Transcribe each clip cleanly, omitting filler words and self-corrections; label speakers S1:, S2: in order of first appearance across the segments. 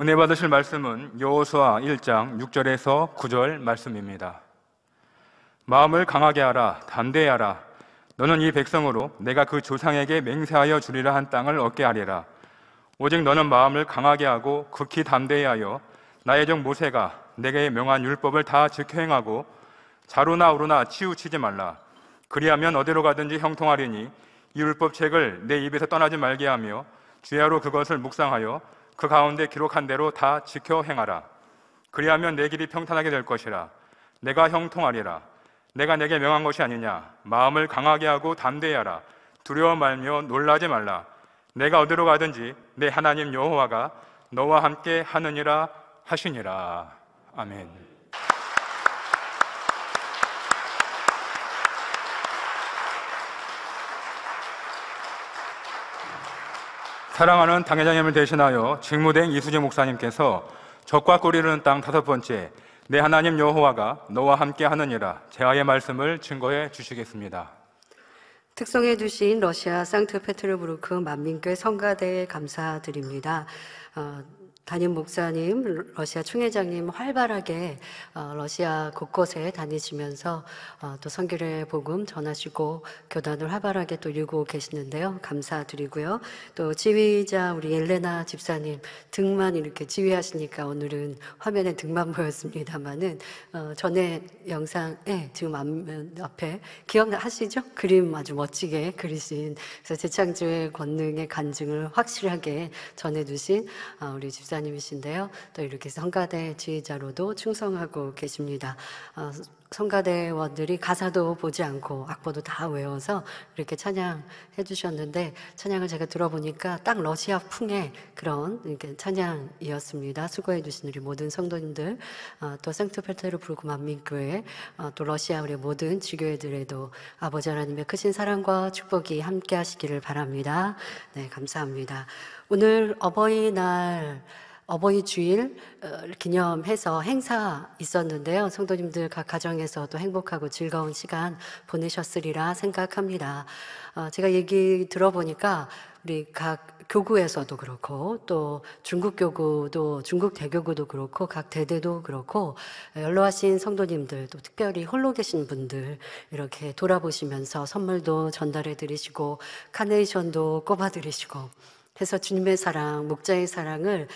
S1: 은혜 받으실 말씀은 여호수아 1장 6절에서 9절 말씀입니다. 마음을 강하게 하라, 담대히 하라. 너는 이 백성으로 내가 그 조상에게 맹세하여 주리라 한 땅을 얻게 하리라. 오직 너는 마음을 강하게 하고 극히 담대히 하여 나의 종 모세가 내게 명한 율법을 다 지켜 행하고 자루나 우루나 치우치지 말라. 그리하면 어디로 가든지 형통하리니 이 율법책을 내 입에서 떠나지 말게 하며 주야로 그것을 묵상하여 그 가운데 기록한 대로 다 지켜 행하라. 그리하면 내 길이 평탄하게 될 것이라. 내가 형통하리라. 내가 내게 명한 것이 아니냐. 마음을 강하게 하고 담대히 하라. 두려워 말며 놀라지 말라. 내가 어디로 가든지 내 하나님 여호와가 너와 함께 하느니라 하시니라. 아멘. 사랑하는 당회장님을 대신하여 직무대행 이수지 목사님께서 적과 꿀이르는 땅 5번째, 내 하나님 여호와가 너와 함께 하느니라 제아의 말씀을 증거해 주시겠습니다.
S2: 특성해 주신 러시아 상트페테르부르크 만민교회 성가대에 감사드립니다. 담임 목사님, 러시아 총회장님 활발하게 러시아 곳곳에 다니시면서 또 선교의 복음 전하시고 교단을 활발하게 또 이루고 계시는데요. 감사드리고요. 또 지휘자 우리 엘레나 집사님 등만 이렇게 지휘하시니까 오늘은 화면에 등만 보였습니다만은 전에 영상에 지금 앞에 기억하시죠? 그림 아주 멋지게 그리신 그래서 재창조의 권능의 간증을 확실하게 전해주신 우리 집사님 이신데요. 또 이렇게 성가대 지휘자로도 충성하고 계십니다. 성가대원들이 가사도 보지 않고 악보도 다 외워서 이렇게 찬양해 주셨는데 찬양을 제가 들어보니까 딱 러시아 풍의 그런 이렇게 찬양이었습니다. 수고해 주신 우리 모든 성도님들, 또 상트페테르부르크 만민교회, 또 러시아 우리 모든 지교회들에도 아버지 하나님의 크신 사랑과 축복이 함께 하시기를 바랍니다. 네, 감사합니다. 오늘 어버이 주일 기념해서 행사 있었는데요. 성도님들 각 가정에서 또 행복하고 즐거운 시간 보내셨으리라 생각합니다. 제가 얘기 들어보니까 우리 각 교구에서도 그렇고 또 중국 교구도 중국 대교구도 그렇고 각 대대도 그렇고 연로하신 성도님들 또 특별히 홀로 계신 분들 이렇게 돌아보시면서 선물도 전달해 드리시고 카네이션도 꼽아 드리시고 해서 주님의 사랑, 목자의 사랑을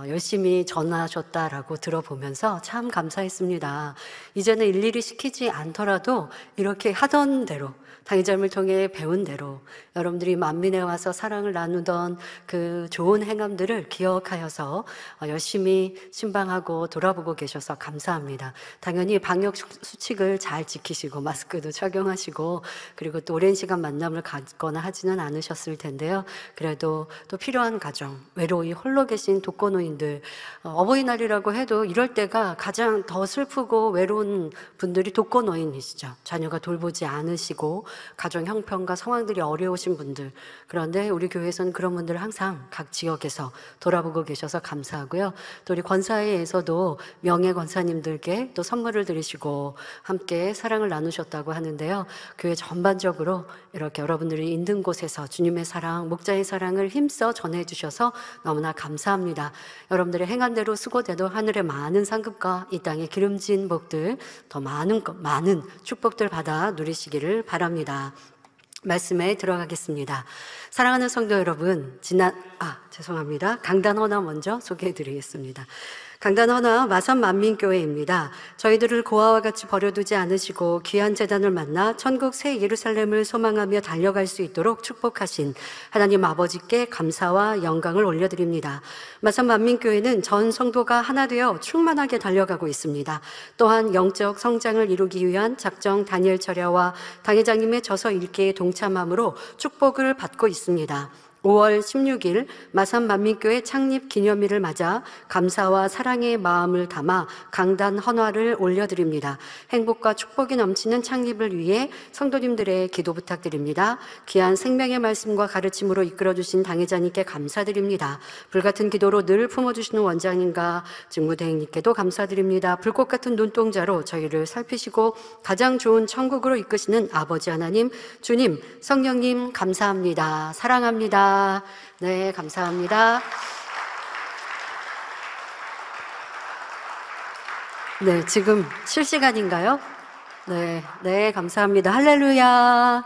S2: 열심히 전하셨다라고 들어보면서 참 감사했습니다. 이제는 일일이 시키지 않더라도 이렇게 하던 대로 당회장을 통해 배운 대로 여러분들이 만민에 와서 사랑을 나누던 그 좋은 행함들을 기억하여서 열심히 신방하고 돌아보고 계셔서 감사합니다. 당연히 방역 수칙을 잘 지키시고 마스크도 착용하시고 그리고 또 오랜 시간 만남을 갖거나 하지는 않으셨을 텐데요. 그래도 또 필요한 가정, 외로이 홀로 계신 독거노인들, 어버이날이라고 해도 이럴 때가 가장 더 슬프고 외로운 분들이 독거노인이시죠. 자녀가 돌보지 않으시고 가정 형편과 상황들이 어려우신 분들. 그런데 우리 교회에서는 그런 분들을 항상 각 지역에서 돌아보고 계셔서 감사하고요. 또 우리 권사회에서도 명예 권사님들께 또 선물을 드리시고 함께 사랑을 나누셨다고 하는데요. 교회 전반적으로 이렇게 여러분들이 있는 곳에서 주님의 사랑, 목자의 사랑을 힘써 전해주셔서 너무나 감사합니다. 여러분들의 행한 대로 수고대도 하늘의 많은 상급과 이 땅의 기름진 복들 더 많은 축복들 받아 누리시기를 바랍니다. 말씀에 들어가겠습니다. 사랑하는 성도 여러분, 죄송합니다. 강단 헌화 먼저 소개해 드리겠습니다. 강단 헌화 마산 만민교회입니다. 저희들을 고아와 같이 버려두지 않으시고 귀한 재단을 만나 천국 새 예루살렘을 소망하며 달려갈 수 있도록 축복하신 하나님 아버지께 감사와 영광을 올려드립니다. 마산 만민교회는 전 성도가 하나 되어 충만하게 달려가고 있습니다. 또한 영적 성장을 이루기 위한 작정 다니엘 철야와 당회장님의 저서 읽기에 동참함으로 축복을 받고 있습니다. 5월 16일 마산 만민교회 창립 기념일을 맞아 감사와 사랑의 마음을 담아 강단 헌화를 올려드립니다. 행복과 축복이 넘치는 창립을 위해 성도님들의 기도 부탁드립니다. 귀한 생명의 말씀과 가르침으로 이끌어주신 당회장님께 감사드립니다. 불같은 기도로 늘 품어주시는 원장님과 직무대행님께도 감사드립니다. 불꽃 같은 눈동자로 저희를 살피시고 가장 좋은 천국으로 이끄시는 아버지 하나님, 주님, 성령님 감사합니다. 사랑합니다. 네, 감사합니다. 네, 지금 실시간인가요? 네, 네, 감사합니다. 할렐루야.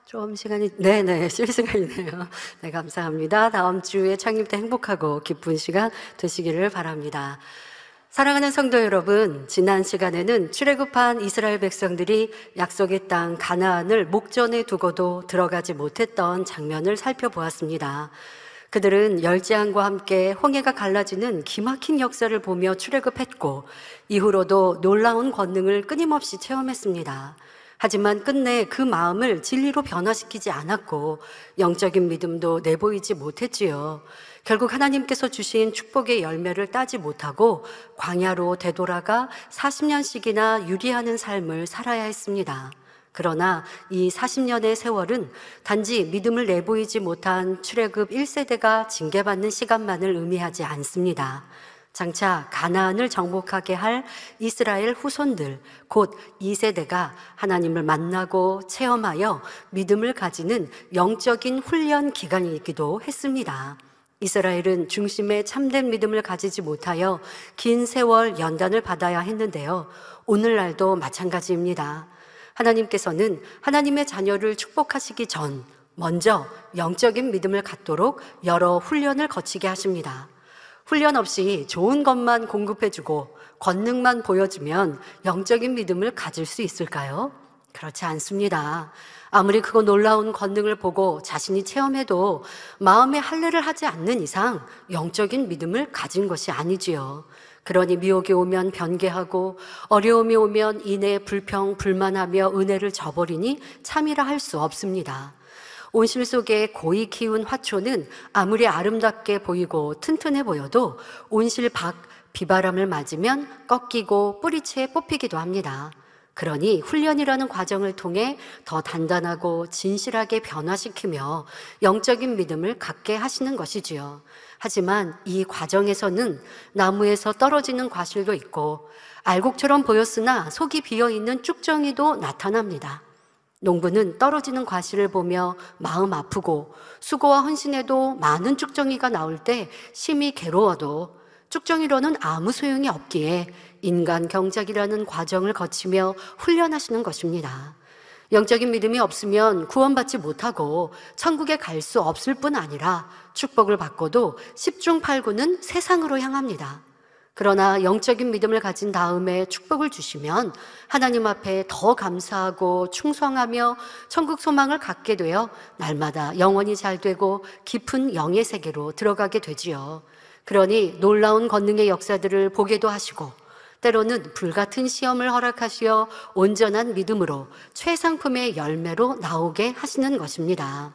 S2: 좀 시간이, 네네, 실시간이네요. 네, 감사합니다. 다음 주에 창립 때 행복하고 기쁜 시간 되시기를 바랍니다. 사랑하는 성도 여러분, 지난 시간에는 출애굽한 이스라엘 백성들이 약속의 땅 가나안을 목전에 두고도 들어가지 못했던 장면을 살펴보았습니다. 그들은 열재앙과 함께 홍해가 갈라지는 기막힌 역사를 보며 출애굽했고 이후로도 놀라운 권능을 끊임없이 체험했습니다. 하지만 끝내 그 마음을 진리로 변화시키지 않았고 영적인 믿음도 내보이지 못했지요. 결국 하나님께서 주신 축복의 열매를 따지 못하고 광야로 되돌아가 40년씩이나 유리하는 삶을 살아야 했습니다. 그러나 이 40년의 세월은 단지 믿음을 내보이지 못한 출애굽 1세대가 징계받는 시간만을 의미하지 않습니다. 장차 가나안을 정복하게 할 이스라엘 후손들, 곧 2세대가 하나님을 만나고 체험하여 믿음을 가지는 영적인 훈련 기간이기도 했습니다. 이스라엘은 중심에 참된 믿음을 가지지 못하여 긴 세월 연단을 받아야 했는데요. 오늘날도 마찬가지입니다. 하나님께서는 하나님의 자녀를 축복하시기 전 먼저 영적인 믿음을 갖도록 여러 훈련을 거치게 하십니다. 훈련 없이 좋은 것만 공급해주고 권능만 보여주면 영적인 믿음을 가질 수 있을까요? 그렇지 않습니다. 아무리 크고 놀라운 권능을 보고 자신이 체험해도 마음에 할례를 하지 않는 이상 영적인 믿음을 가진 것이 아니지요. 그러니 미혹이 오면 변개하고 어려움이 오면 이내 불평, 불만하며 은혜를 저버리니 참이라 할 수 없습니다. 온실 속에 고이 키운 화초는 아무리 아름답게 보이고 튼튼해 보여도 온실 밖 비바람을 맞으면 꺾이고 뿌리채 뽑히기도 합니다. 그러니 훈련이라는 과정을 통해 더 단단하고 진실하게 변화시키며 영적인 믿음을 갖게 하시는 것이지요. 하지만 이 과정에서는 나무에서 떨어지는 과실도 있고 알곡처럼 보였으나 속이 비어있는 쭉정이도 나타납니다. 농부는 떨어지는 과실을 보며 마음 아프고 수고와 헌신에도 많은 쭉정이가 나올 때 심히 괴로워도 쭉정이로는 아무 소용이 없기에 인간 경작이라는 과정을 거치며 훈련하시는 것입니다. 영적인 믿음이 없으면 구원받지 못하고 천국에 갈 수 없을 뿐 아니라 축복을 받고도 10중 8구는 세상으로 향합니다. 그러나 영적인 믿음을 가진 다음에 축복을 주시면 하나님 앞에 더 감사하고 충성하며 천국 소망을 갖게 되어 날마다 영원히 잘 되고 깊은 영의 세계로 들어가게 되지요. 그러니 놀라운 권능의 역사들을 보게도 하시고 때로는 불같은 시험을 허락하시어 온전한 믿음으로 최상품의 열매로 나오게 하시는 것입니다.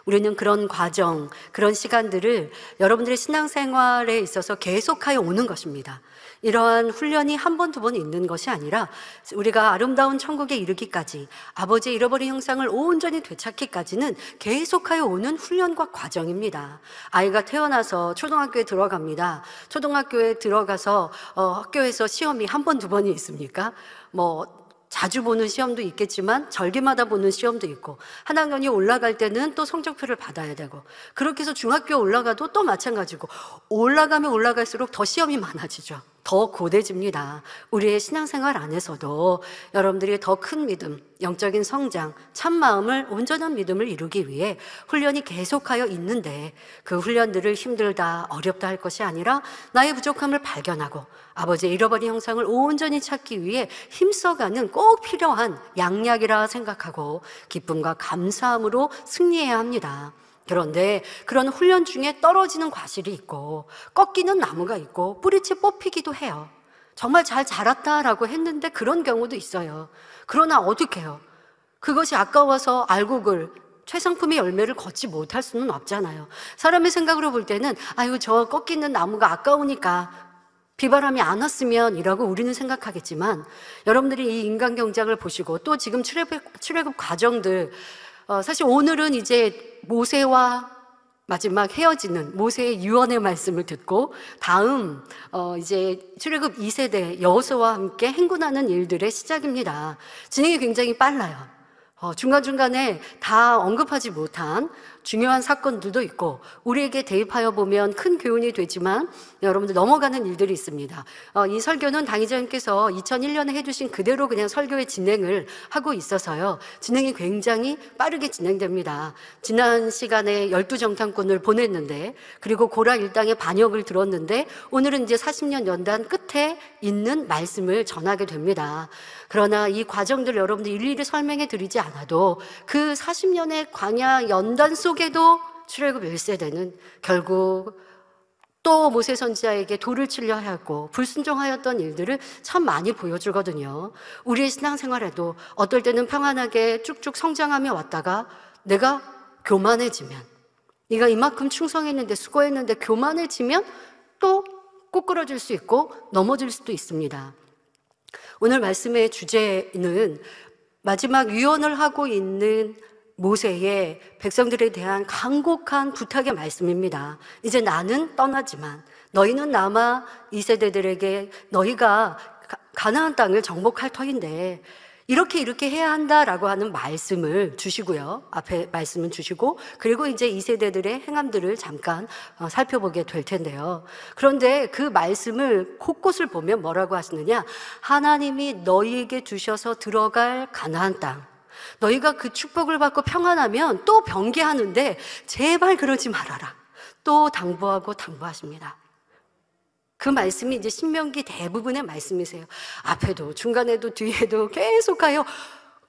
S2: 우리는 그런 과정, 그런 시간들을 여러분들의 신앙생활에 있어서 계속하여 오는 것입니다. 이러한 훈련이 한 번, 두 번 있는 것이 아니라 우리가 아름다운 천국에 이르기까지 아버지의 잃어버린 형상을 온전히 되찾기까지는 계속하여 오는 훈련과 과정입니다. 아이가 태어나서 초등학교에 들어갑니다. 초등학교에 들어가서 학교에서 시험이 한 번, 두 번이 있습니까? 자주 보는 시험도 있겠지만 절기마다 보는 시험도 있고 한 학년이 올라갈 때는 또 성적표를 받아야 되고 그렇게 해서 중학교에 올라가도 또 마찬가지고 올라가면 올라갈수록 더 시험이 많아지죠. 더 고대집니다. 우리의 신앙생활 안에서도 여러분들이 더 큰 믿음, 영적인 성장, 참마음을 온전한 믿음을 이루기 위해 훈련이 계속하여 있는데 그 훈련들을 힘들다, 어렵다 할 것이 아니라 나의 부족함을 발견하고 아버지의 잃어버린 형상을 온전히 찾기 위해 힘써가는 꼭 필요한 양약이라 생각하고 기쁨과 감사함으로 승리해야 합니다. 그런데 그런 훈련 중에 떨어지는 과실이 있고 꺾이는 나무가 있고 뿌리채 뽑히기도 해요. 정말 잘 자랐다라고 했는데 그런 경우도 있어요. 그러나 어떻게 해요? 그것이 아까워서 알곡을 최상품의 열매를 걷지 못할 수는 없잖아요. 사람의 생각으로 볼 때는 아유 저 꺾이는 나무가 아까우니까 비바람이 안 왔으면 이라고 우리는 생각하겠지만 여러분들이 이 인간 경작을 보시고 또 지금 출애굽 과정들 사실 오늘은 이제 모세와 마지막 헤어지는 모세의 유언의 말씀을 듣고 다음 이제 출애굽 2세대 여호수아와 함께 행군하는 일들의 시작입니다. 진행이 굉장히 빨라요. 중간중간에 다 언급하지 못한 중요한 사건들도 있고 우리에게 대입하여 보면 큰 교훈이 되지만 여러분들 넘어가는 일들이 있습니다. 이 설교는 당의자님께서 2001년에 해주신 그대로 그냥 설교의 진행을 하고 있어서요. 진행이 굉장히 빠르게 진행됩니다. 지난 시간에 12정탐꾼을 보냈는데 그리고 고라 일당의 반역을 들었는데 오늘은 이제 40년 연단 끝에 있는 말씀을 전하게 됩니다. 그러나 이 과정들 여러분들 일일이 설명해 드리지 않아도 그 40년의 광야 연단 속에도 출애굽 1세대는 결국 또 모세 선지자에게 돌을 치려 하였고 불순종하였던 일들을 참 많이 보여주거든요. 우리의 신앙생활에도 어떨 때는 평안하게 쭉쭉 성장하며 왔다가 내가 교만해지면, 네가 이만큼 충성했는데 수고했는데 교만해지면 또 꼬꾸러질 수 있고 넘어질 수도 있습니다. 오늘 말씀의 주제는 마지막 유언을 하고 있는 모세의 백성들에 대한 간곡한 부탁의 말씀입니다. 이제 나는 떠나지만 너희는 남아 이 세대들에게 너희가 가나안 땅을 정복할 터인데 이렇게 해야 한다라고 하는 말씀을 주시고요. 앞에 말씀을 주시고 그리고 이제 이 세대들의 행함들을 잠깐 살펴보게 될 텐데요. 그런데 그 말씀을 곳곳을 보면 뭐라고 하시느냐? 하나님이 너희에게 주셔서 들어갈 가나안 땅, 너희가 그 축복을 받고 평안하면 또 번개하는데 제발 그러지 말아라. 또 당부하십니다. 그 말씀이 이제 신명기 대부분의 말씀이세요. 앞에도 중간에도 뒤에도 계속하여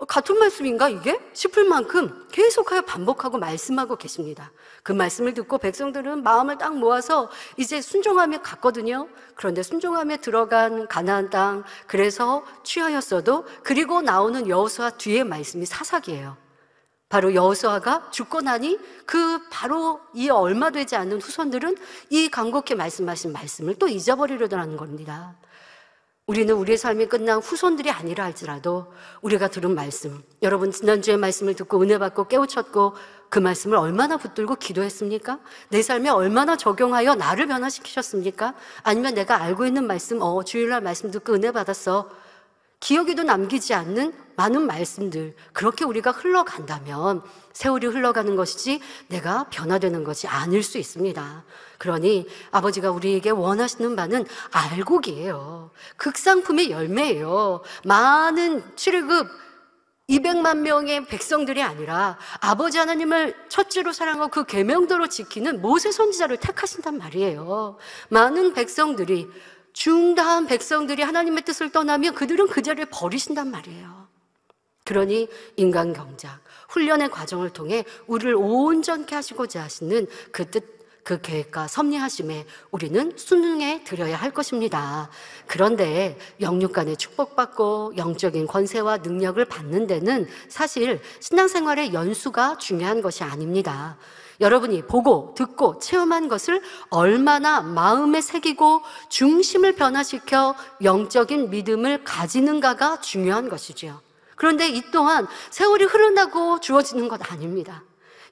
S2: 같은 말씀인가 이게? 싶을 만큼 계속하여 반복하고 말씀하고 계십니다. 그 말씀을 듣고 백성들은 마음을 딱 모아서 이제 순종하며 갔거든요. 그런데 순종하며 들어간 가나안 땅, 그래서 취하였어도 그리고 나오는 여호수아 뒤에 말씀이 사사기예요. 바로 여호수아가 죽고 나니 그 바로 이 얼마 되지 않는 후손들은 이 간곡히 말씀하신 말씀을 또 잊어버리려던 겁니다. 우리는 우리의 삶이 끝난 후손들이 아니라 할지라도 우리가 들은 말씀, 여러분 지난주에 말씀을 듣고 은혜 받고 깨우쳤고 그 말씀을 얼마나 붙들고 기도했습니까? 내 삶에 얼마나 적용하여 나를 변화시키셨습니까? 아니면 내가 알고 있는 말씀, 주일날 말씀 듣고 은혜 받았어, 기억에도 남기지 않는 많은 말씀들, 그렇게 우리가 흘러간다면 세월이 흘러가는 것이지 내가 변화되는 것이 아닐 수 있습니다. 그러니 아버지가 우리에게 원하시는 바는 알곡이에요. 극상품의 열매예요. 많은 출애굽 200만 명의 백성들이 아니라 아버지 하나님을 첫째로 사랑하고 그 계명대로 지키는 모세 선지자를 택하신단 말이에요. 많은 백성들이, 중다한 백성들이 하나님의 뜻을 떠나면 그들은 그 자리를 버리신단 말이에요. 그러니 인간경작, 훈련의 과정을 통해 우리를 온전케 하시고자 하시는 그 뜻, 그 계획과 섭리하심에 우리는 순응해 드려야 할 것입니다. 그런데 영육간에 축복받고 영적인 권세와 능력을 받는 데는 사실 신앙생활의 연수가 중요한 것이 아닙니다. 여러분이 보고 듣고 체험한 것을 얼마나 마음에 새기고 중심을 변화시켜 영적인 믿음을 가지는가가 중요한 것이죠. 그런데 이 또한 세월이 흐른다고 주어지는 것 아닙니다.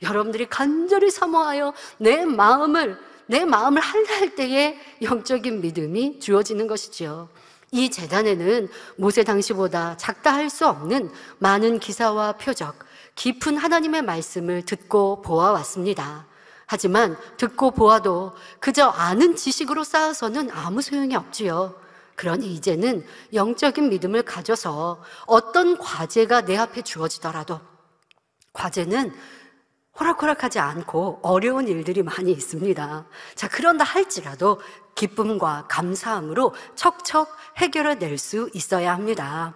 S2: 여러분들이 간절히 사모하여 내 마음을 할례할 때에 영적인 믿음이 주어지는 것이지요. 이 제단에는 모세 당시보다 작다 할 수 없는 많은 기사와 표적, 깊은 하나님의 말씀을 듣고 보아왔습니다. 하지만 듣고 보아도 그저 아는 지식으로 쌓아서는 아무 소용이 없지요. 그러니 이제는 영적인 믿음을 가져서 어떤 과제가 내 앞에 주어지더라도, 과제는 호락호락하지 않고 어려운 일들이 많이 있습니다. 자, 그런다 할지라도 기쁨과 감사함으로 척척 해결해낼 수 있어야 합니다.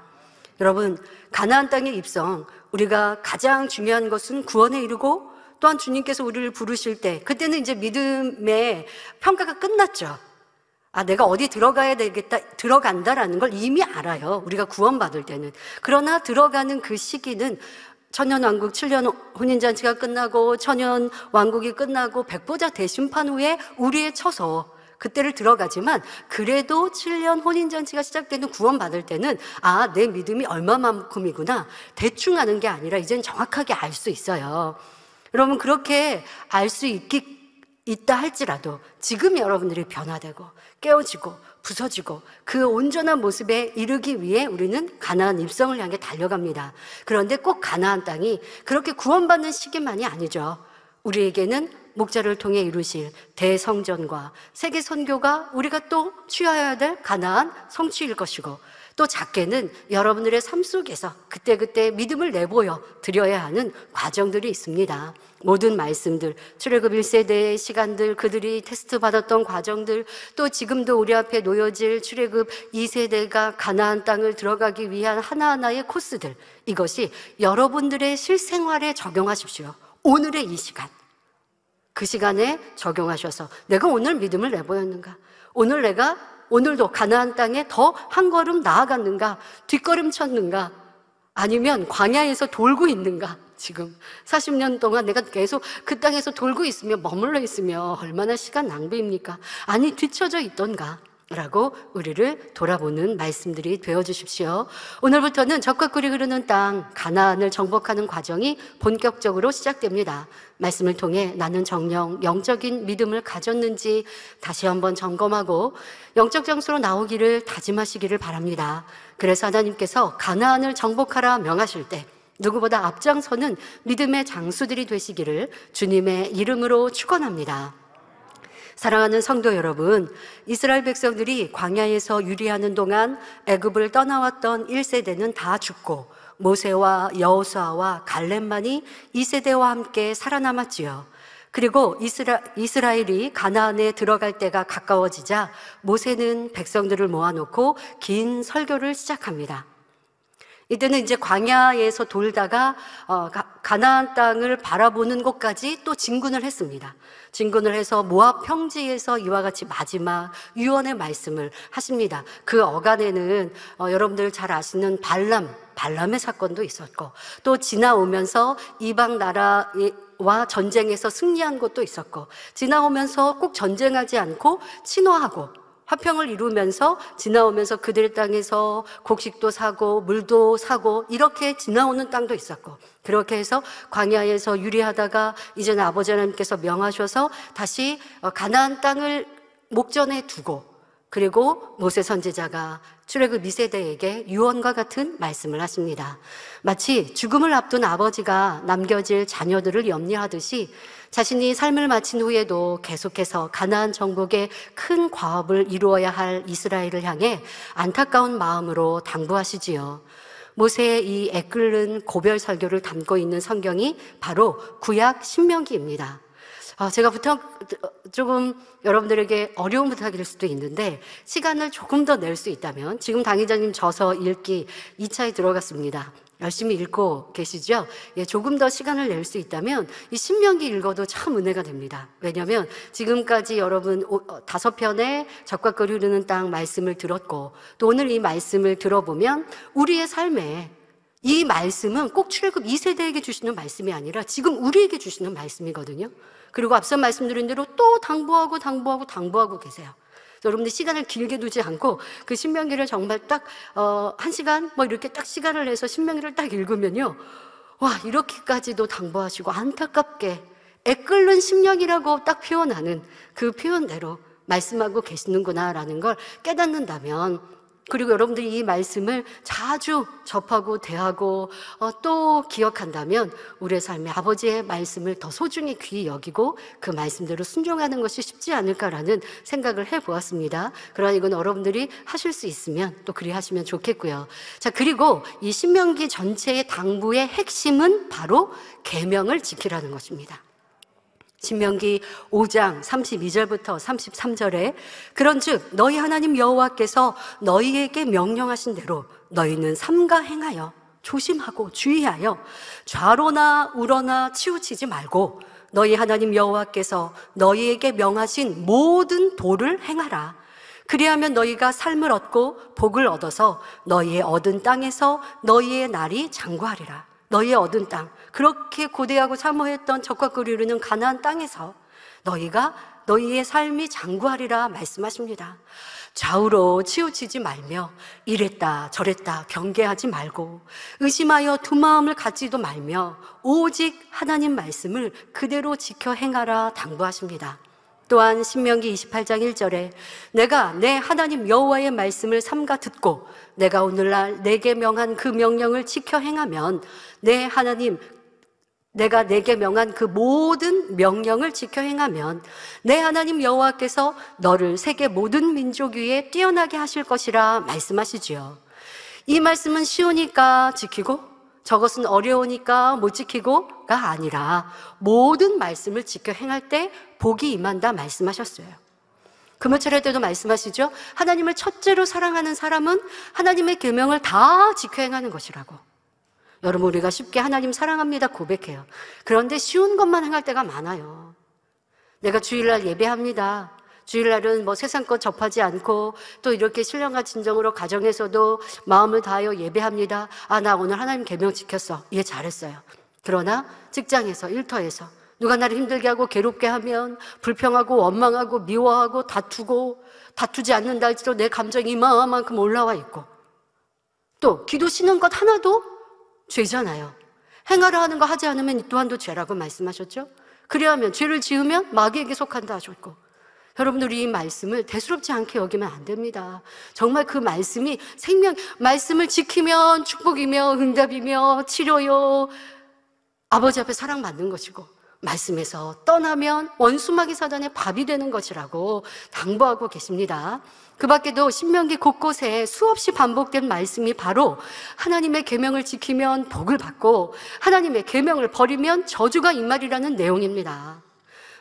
S2: 여러분, 가나안 땅의 입성, 우리가 가장 중요한 것은 구원에 이르고 또한 주님께서 우리를 부르실 때, 그때는 이제 믿음의 평가가 끝났죠. 내가 어디 들어가야 되겠다, 들어간다라는 걸 이미 알아요. 우리가 구원받을 때는. 그러나 들어가는 그 시기는 천년왕국 7년 혼인잔치가 끝나고 천년왕국이 끝나고 백보자 대심판 후에 우리의 처소, 그때를 들어가지만 그래도 7년 혼인잔치가 시작되는 구원받을 때는 내 믿음이 얼마만큼이구나 대충 아는 게 아니라 이제는 정확하게 알 수 있어요. 여러분, 그렇게 알 수 있다 할지라도 지금 여러분들이 변화되고 깨어지고 부서지고 그 온전한 모습에 이르기 위해 우리는 가나안 입성을 향해 달려갑니다. 그런데 꼭 가나안 땅이 그렇게 구원받는 시기만이 아니죠. 우리에게는 목자를 통해 이루실 대성전과 세계 선교가 우리가 또 취하여야 될 가나안 성취일 것이고, 또 작게는 여러분들의 삶 속에서 그때그때 믿음을 내보여 드려야 하는 과정들이 있습니다. 모든 말씀들, 출애굽 1세대의 시간들, 그들이 테스트 받았던 과정들, 또 지금도 우리 앞에 놓여질 출애굽 2세대가 가나안 땅을 들어가기 위한 하나하나의 코스들, 이것이 여러분들의 실생활에 적용하십시오. 오늘의 이 시간, 그 시간에 적용하셔서 내가 오늘 믿음을 내보였는가? 오늘도 가나안 땅에 더 한 걸음 나아갔는가? 뒷걸음 쳤는가? 아니면 광야에서 돌고 있는가? 지금 40년 동안 내가 계속 그 땅에서 돌고 있으며 머물러 있으며 얼마나 시간 낭비입니까? 아니, 뒤처져 있던가? 라고 우리를 돌아보는 말씀들이 되어주십시오. 오늘부터는 적과 꿀이 흐르는 땅 가나안을 정복하는 과정이 본격적으로 시작됩니다. 말씀을 통해 나는 정녕 영적인 믿음을 가졌는지 다시 한번 점검하고 영적 장소로 나오기를 다짐하시기를 바랍니다. 그래서 하나님께서 가나안을 정복하라 명하실 때 누구보다 앞장서는 믿음의 장수들이 되시기를 주님의 이름으로 축원합니다. 사랑하는 성도 여러분, 이스라엘 백성들이 광야에서 유리하는 동안 애굽을 떠나왔던 1세대는 다 죽고 모세와 여호수아와 갈렙만이 2세대와 함께 살아남았지요. 그리고 이스라엘이 가나안에 들어갈 때가 가까워지자 모세는 백성들을 모아놓고 긴 설교를 시작합니다. 이때는 이제 광야에서 돌다가 가나안 땅을 바라보는 곳까지 또 진군을 했습니다. 진군을 해서 모압 평지에서 이와 같이 마지막 유언의 말씀을 하십니다. 그 어간에는 여러분들 잘 아시는 발람의 사건도 있었고, 또 지나오면서 이방 나라와 전쟁에서 승리한 것도 있었고, 지나오면서 꼭 전쟁하지 않고 친화하고 화평을 이루면서 지나오면서 그들 땅에서 곡식도 사고 물도 사고 이렇게 지나오는 땅도 있었고, 그렇게 해서 광야에서 유리하다가 이제는 아버지 하나님께서 명하셔서 다시 가나안 땅을 목전에 두고, 그리고 모세 선지자가 출애굽 2세대에게 유언과 같은 말씀을 하십니다. 마치 죽음을 앞둔 아버지가 남겨질 자녀들을 염려하듯이 자신이 삶을 마친 후에도 계속해서 가나안 정복의 큰 과업을 이루어야 할 이스라엘을 향해 안타까운 마음으로 당부하시지요. 모세의 이 애끓는 고별 설교를 담고 있는 성경이 바로 구약 신명기입니다. 제가 조금 여러분들에게 어려운 부탁일 수도 있는데 시간을 조금 더 낼 수 있다면, 지금 당회장님 저서 읽기 2차에 들어갔습니다. 열심히 읽고 계시죠? 조금 더 시간을 낼 수 있다면 이 신명기 읽어도 참 은혜가 됩니다. 왜냐하면 지금까지 여러분 5편의 적과 꿀이 흐르는 땅 말씀을 들었고, 또 오늘 이 말씀을 들어보면 우리의 삶에 이 말씀은 꼭 출애굽 2세대에게 주시는 말씀이 아니라 지금 우리에게 주시는 말씀이거든요. 그리고 앞서 말씀드린 대로 또 당부하고 계세요. 여러분들 시간을 길게 두지 않고 그 신명기를 정말 딱 1시간 뭐 이렇게 딱 시간을 내서 신명기를 딱 읽으면요, 와, 이렇게까지도 당부하시고 안타깝게 애끓는 심령이라고 딱 표현하는 그 표현대로 말씀하고 계시는구나라는 걸 깨닫는다면, 그리고 여러분들이 이 말씀을 자주 접하고 대하고 또 기억한다면 우리의 삶에 아버지의 말씀을 더 소중히 귀히 여기고 그 말씀대로 순종하는 것이 쉽지 않을까라는 생각을 해보았습니다. 그러나 이건 여러분들이 하실 수 있으면 또 그리 하시면 좋겠고요. 자, 그리고 이 신명기 전체의 당부의 핵심은 바로 계명을 지키라는 것입니다. 신명기 5장 32절부터 33절에 그런즉 너희 하나님 여호와께서 너희에게 명령하신 대로 너희는 삼가 행하여 조심하고 주의하여 좌로나 우로나 치우치지 말고 너희 하나님 여호와께서 너희에게 명하신 모든 도를 행하라. 그리하면 너희가 삶을 얻고 복을 얻어서 너희의 얻은 땅에서 너희의 날이 장구하리라. 너희의 얻은 땅, 그렇게 고대하고 사모했던 적과 꿀이 흐르는 가나안 땅에서 너희의 삶이 장구하리라 말씀하십니다. 좌우로 치우치지 말며 이랬다 저랬다 경계하지 말고 의심하여 두 마음을 갖지도 말며 오직 하나님 말씀을 그대로 지켜 행하라 당부하십니다. 또한 신명기 28장 1절에 내가 내 하나님 여호와의 말씀을 삼가 듣고 내가 오늘날 내게 명한 그 명령을 지켜 행하면 내 하나님 내가 내게 명한 그 모든 명령을 지켜 행하면 내 하나님 여호와께서 너를 세계 모든 민족 위에 뛰어나게 하실 것이라 말씀하시지요. 이 말씀은 쉬우니까 지키고 저것은 어려우니까 못 지키고가 아니라 모든 말씀을 지켜 행할 때 복이 임한다 말씀하셨어요. 금요철회 때도 말씀하시죠. 하나님을 첫째로 사랑하는 사람은 하나님의 계명을 다 지켜 행하는 것이라고. 여러분, 우리가 쉽게 하나님 사랑합니다 고백해요. 그런데 쉬운 것만 행할 때가 많아요. 내가 주일날 예배합니다. 주일날은 뭐 세상 것 접하지 않고 또 이렇게 신령과 진정으로 가정에서도 마음을 다하여 예배합니다. 아, 나 오늘 하나님 계명 지켰어. 예, 잘했어요. 그러나 직장에서, 일터에서 누가 나를 힘들게 하고 괴롭게 하면 불평하고 원망하고 미워하고 다투지 않는다 할지라도 내 감정이 이만큼 올라와 있고, 또 기도 쉬는 것 하나도 죄잖아요. 행하라 하는 거 하지 않으면 이 또한도 죄라고 말씀하셨죠. 그리하면 죄를 지으면 마귀에게 속한다 하셨고, 여러분들이 이 말씀을 대수롭지 않게 여기면 안 됩니다. 정말 그 말씀이 말씀을 지키면 축복이며 응답이며 치료요, 아버지 앞에 사랑받는 것이고, 말씀에서 떠나면 원수마귀 사단의 밥이 되는 것이라고 당부하고 계십니다. 그 밖에도 신명기 곳곳에 수없이 반복된 말씀이 바로 하나님의 계명을 지키면 복을 받고 하나님의 계명을 버리면 저주가 임하리라는 내용입니다.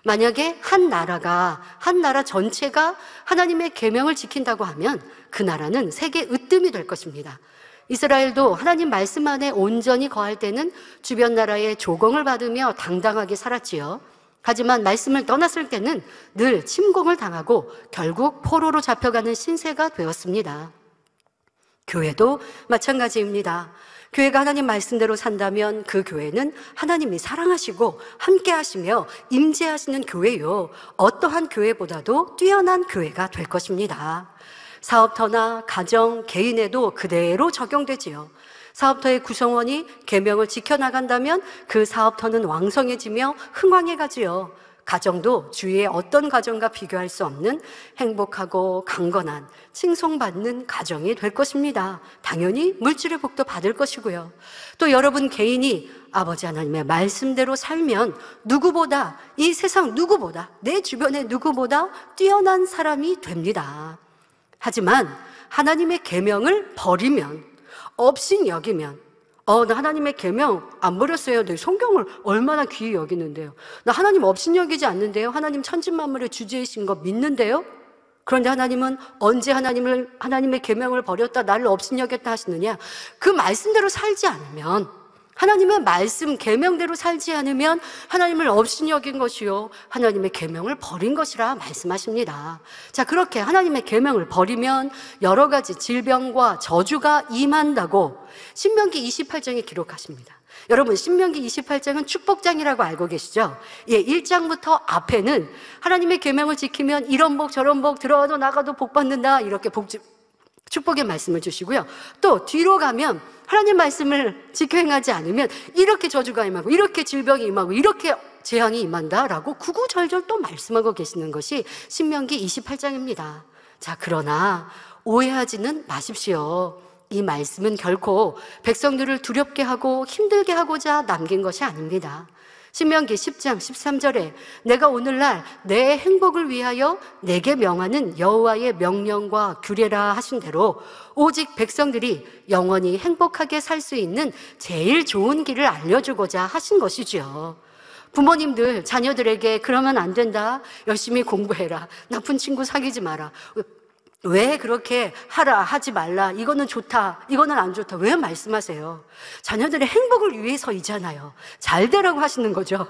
S2: 만약에 한 나라 전체가 하나님의 계명을 지킨다고 하면 그 나라는 세계 으뜸이 될 것입니다. 이스라엘도 하나님 말씀 안에 온전히 거할 때는 주변 나라의 조공을 받으며 당당하게 살았지요. 하지만 말씀을 떠났을 때는 늘 침공을 당하고 결국 포로로 잡혀가는 신세가 되었습니다. 교회도 마찬가지입니다. 교회가 하나님 말씀대로 산다면 그 교회는 하나님이 사랑하시고 함께 하시며 임재하시는 교회요, 어떠한 교회보다도 뛰어난 교회가 될 것입니다. 사업터나 가정, 개인에도 그대로 적용되지요. 사업터의 구성원이 계명을 지켜나간다면 그 사업터는 왕성해지며 흥왕해 가지요. 가정도 주위의 어떤 가정과 비교할 수 없는 행복하고 강건한 칭송받는 가정이 될 것입니다. 당연히 물질의 복도 받을 것이고요. 또 여러분 개인이 아버지 하나님의 말씀대로 살면 누구보다, 이 세상 누구보다, 내 주변의 누구보다 뛰어난 사람이 됩니다. 하지만 하나님의 계명을 버리면, 업신여기면, 나 하나님의 계명 안 버렸어요. 내 성경을 얼마나 귀히 여기는데요. 나 하나님 업신여기지 않는데요. 하나님 천지만물의 주제이신 거 믿는데요. 그런데 하나님은 언제 하나님의 계명을 버렸다 나를 업신여겼다 하시느냐? 그 말씀대로 살지 않으면, 하나님의 말씀 계명대로 살지 않으면 하나님을 업신여긴 것이요 하나님의 계명을 버린 것이라 말씀하십니다. 자, 그렇게 하나님의 계명을 버리면 여러 가지 질병과 저주가 임한다고 신명기 28장에 기록하십니다. 여러분, 신명기 28장은 축복장이라고 알고 계시죠? 예, 1장부터 앞에는 하나님의 계명을 지키면 이런 복 저런 복, 들어와도 나가도 복 받는다, 이렇게 축복의 말씀을 주시고요. 또 뒤로 가면 하나님 말씀을 지켜 행하지 않으면 이렇게 저주가 임하고 이렇게 질병이 임하고 이렇게 재앙이 임한다라고 구구절절 또 말씀하고 계시는 것이 신명기 28장입니다. 자, 그러나 오해하지는 마십시오. 이 말씀은 결코 백성들을 두렵게 하고 힘들게 하고자 남긴 것이 아닙니다. 신명기 10장 13절에 내가 오늘날 내 행복을 위하여 내게 명하는 여호와의 명령과 규례라 하신 대로 오직 백성들이 영원히 행복하게 살 수 있는 제일 좋은 길을 알려주고자 하신 것이지요. 부모님들 자녀들에게 그러면 안 된다, 열심히 공부해라, 나쁜 친구 사귀지 마라, 왜 그렇게 하라 하지 말라, 이거는 좋다 이거는 안 좋다 왜 말씀하세요? 자녀들의 행복을 위해서이잖아요. 잘 되라고 하시는 거죠.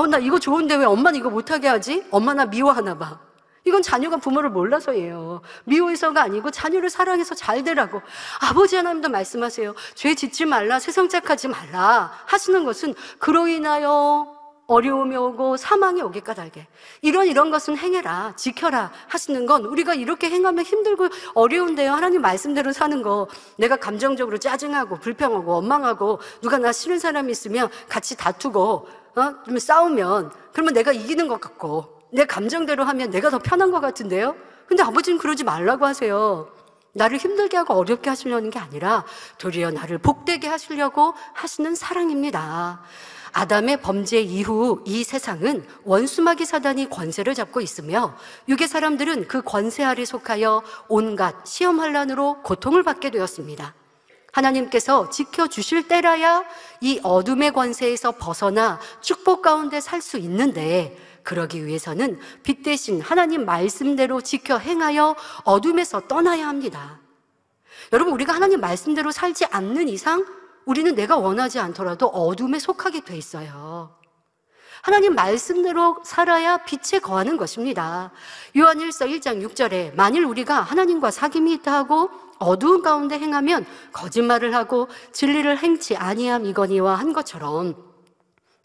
S2: 나 이거 좋은데 왜 엄마는 이거 못하게 하지? 엄마 나 미워하나 봐. 이건 자녀가 부모를 몰라서예요. 미워해서가 아니고 자녀를 사랑해서 잘 되라고. 아버지 하나님도 말씀하세요. 죄 짓지 말라, 세상 착하지 말라 하시는 것은 그로 인하여 어려움이 오고 사망이 오게 까닭에 이런 것은 행해라, 지켜라 하시는 건, 우리가 이렇게 행하면 힘들고 어려운데요, 하나님 말씀대로 사는 거, 내가 감정적으로 짜증하고 불평하고 원망하고 누가 나 싫은 사람이 있으면 같이 다투고 좀 싸우면 그러면 내가 이기는 것 같고 내 감정대로 하면 내가 더 편한 것 같은데요. 근데 아버지는 그러지 말라고 하세요. 나를 힘들게 하고 어렵게 하시려는 게 아니라 도리어 나를 복되게 하시려고 하시는 사랑입니다. 아담의 범죄 이후 이 세상은 원수마귀 사단이 권세를 잡고 있으며 육의 사람들은 그 권세 아래 속하여 온갖 시험 환난으로 고통을 받게 되었습니다. 하나님께서 지켜주실 때라야 이 어둠의 권세에서 벗어나 축복 가운데 살 수 있는데, 그러기 위해서는 빛 대신 하나님 말씀대로 지켜 행하여 어둠에서 떠나야 합니다. 여러분, 우리가 하나님 말씀대로 살지 않는 이상 우리는 내가 원하지 않더라도 어둠에 속하게 돼 있어요. 하나님 말씀대로 살아야 빛에 거하는 것입니다. 요한일서 1장 6절에 만일 우리가 하나님과 사귐이 있다 하고 어두운 가운데 행하면 거짓말을 하고 진리를 행치 아니함이거니와 한 것처럼,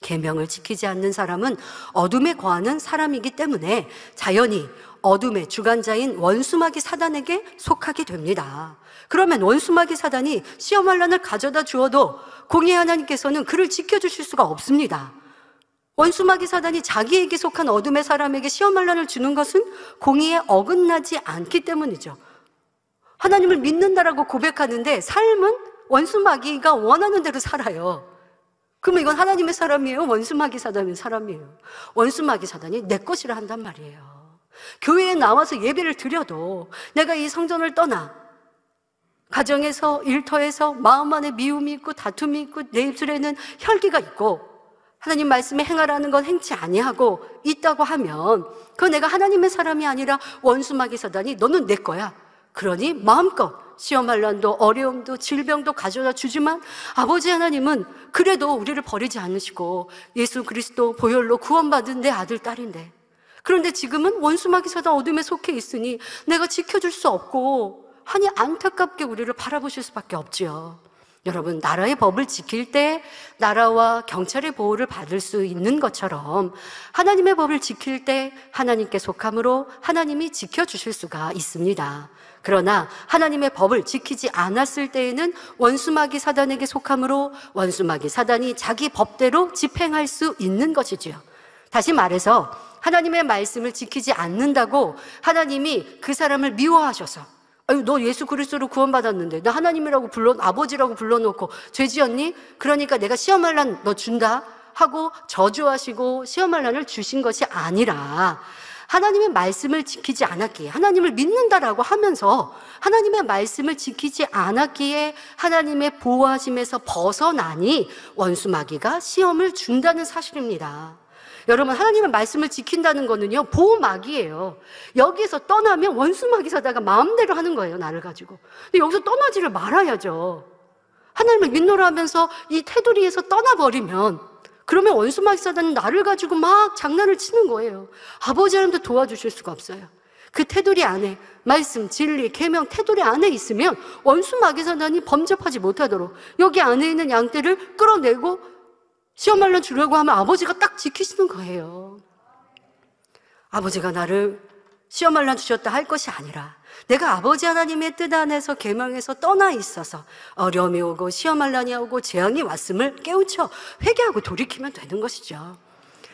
S2: 계명을 지키지 않는 사람은 어둠에 거하는 사람이기 때문에 자연히 어둠의 주관자인 원수마귀 사단에게 속하게 됩니다. 그러면 원수마귀 사단이 시험 환난을 가져다 주어도 공의의 하나님께서는 그를 지켜주실 수가 없습니다. 원수마귀 사단이 자기에게 속한 어둠의 사람에게 시험 환난을 주는 것은 공의에 어긋나지 않기 때문이죠. 하나님을 믿는다라고 고백하는데 삶은 원수마귀가 원하는 대로 살아요. 그러면 이건 하나님의 사람이에요? 원수마귀 사단의 사람이에요? 원수마귀 사단이 내 것이라 한단 말이에요. 교회에 나와서 예배를 드려도 내가 이 성전을 떠나 가정에서, 일터에서 마음 안에 미움이 있고 다툼이 있고 내 입술에는 혈기가 있고 하나님 말씀에 행하라는 건 행치 아니하고 있다고 하면 그건 내가 하나님의 사람이 아니라 원수마귀 사단이 너는 내 거야. 그러니 마음껏 시험 환난도 어려움도 질병도 가져다 주지만 아버지 하나님은 그래도 우리를 버리지 않으시고 예수 그리스도 보혈로 구원받은 내 아들 딸인데, 그런데 지금은 원수마귀 사단 어둠에 속해 있으니 내가 지켜줄 수 없고 하니 안타깝게 우리를 바라보실 수밖에 없지요. 여러분, 나라의 법을 지킬 때 나라와 경찰의 보호를 받을 수 있는 것처럼 하나님의 법을 지킬 때 하나님께 속함으로 하나님이 지켜주실 수가 있습니다. 그러나 하나님의 법을 지키지 않았을 때에는 원수마귀 사단에게 속함으로 원수마귀 사단이 자기 법대로 집행할 수 있는 것이지요. 다시 말해서 하나님의 말씀을 지키지 않는다고 하나님이 그 사람을 미워하셔서 아유, 너 예수 그리스도로 구원받았는데 나 하나님이라고 아버지라고 불러놓고 죄 지었니? 그러니까 내가 시험 환난 너 준다 하고 저주하시고 시험 환난을 주신 것이 아니라 하나님의 말씀을 지키지 않았기에, 하나님을 믿는다라고 하면서 하나님의 말씀을 지키지 않았기에 하나님의 보호하심에서 벗어나니 원수마귀가 시험을 준다는 사실입니다. 여러분, 하나님의 말씀을 지킨다는 거는요, 보호막이에요. 여기에서 떠나면 원수마귀 사다가 마음대로 하는 거예요, 나를 가지고. 근데 여기서 떠나지를 말아야죠. 하나님을 믿노라 하면서 이 테두리에서 떠나버리면, 그러면 원수마귀 사단은 나를 가지고 막 장난을 치는 거예요. 아버지 하나님도 도와주실 수가 없어요. 그 테두리 안에 말씀, 진리, 계명 테두리 안에 있으면 원수마귀 사단이 범접하지 못하도록 여기 안에 있는 양떼를 끌어내고 시험 환난 주려고 하면 아버지가 딱 지키시는 거예요. 아버지가 나를 시험 환난 주셨다 할 것이 아니라 내가 아버지 하나님의 뜻 안에서 계명에서 떠나 있어서 어려움이 오고 시험 환난이 오고 재앙이 왔음을 깨우쳐 회개하고 돌이키면 되는 것이죠.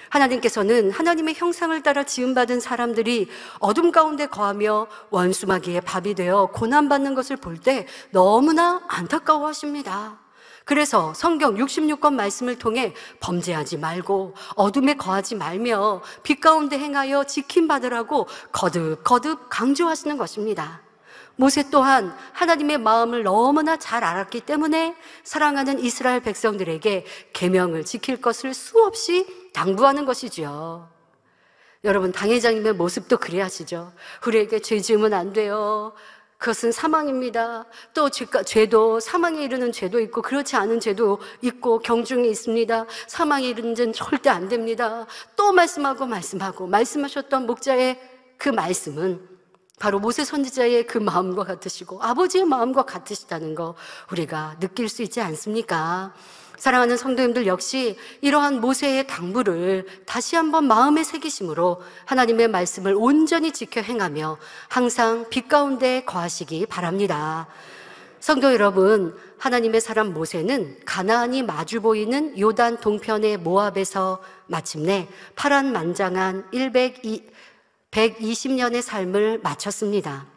S2: 하나님께서는 하나님의 형상을 따라 지음받은 사람들이 어둠 가운데 거하며 원수마귀의 밥이 되어 고난받는 것을 볼 때 너무나 안타까워하십니다. 그래서 성경 66권 말씀을 통해 범죄하지 말고 어둠에 거하지 말며 빛 가운데 행하여 지킴받으라고 거듭 강조하시는 것입니다. 모세 또한 하나님의 마음을 너무나 잘 알았기 때문에 사랑하는 이스라엘 백성들에게 계명을 지킬 것을 수없이 당부하는 것이지요. 여러분, 당회장님의 모습도 그래야시죠. 우리에게 죄 지으면 안 돼요. 그것은 사망입니다. 또 죄도 사망에 이르는 죄도 있고 그렇지 않은 죄도 있고 경중이 있습니다. 사망에 이르는 죄는 절대 안 됩니다. 또 말씀하셨던 목자의 그 말씀은 바로 모세 선지자의 그 마음과 같으시고 아버지의 마음과 같으시다는 거 우리가 느낄 수 있지 않습니까? 사랑하는 성도님들 역시 이러한 모세의 당부를 다시 한번 마음에 새기심으로 하나님의 말씀을 온전히 지켜 행하며 항상 빛 가운데 거하시기 바랍니다. 성도 여러분, 하나님의 사람 모세는 가나안이 마주 보이는 요단 동편의 모압에서 마침내 파란만장한 120년의 삶을 마쳤습니다.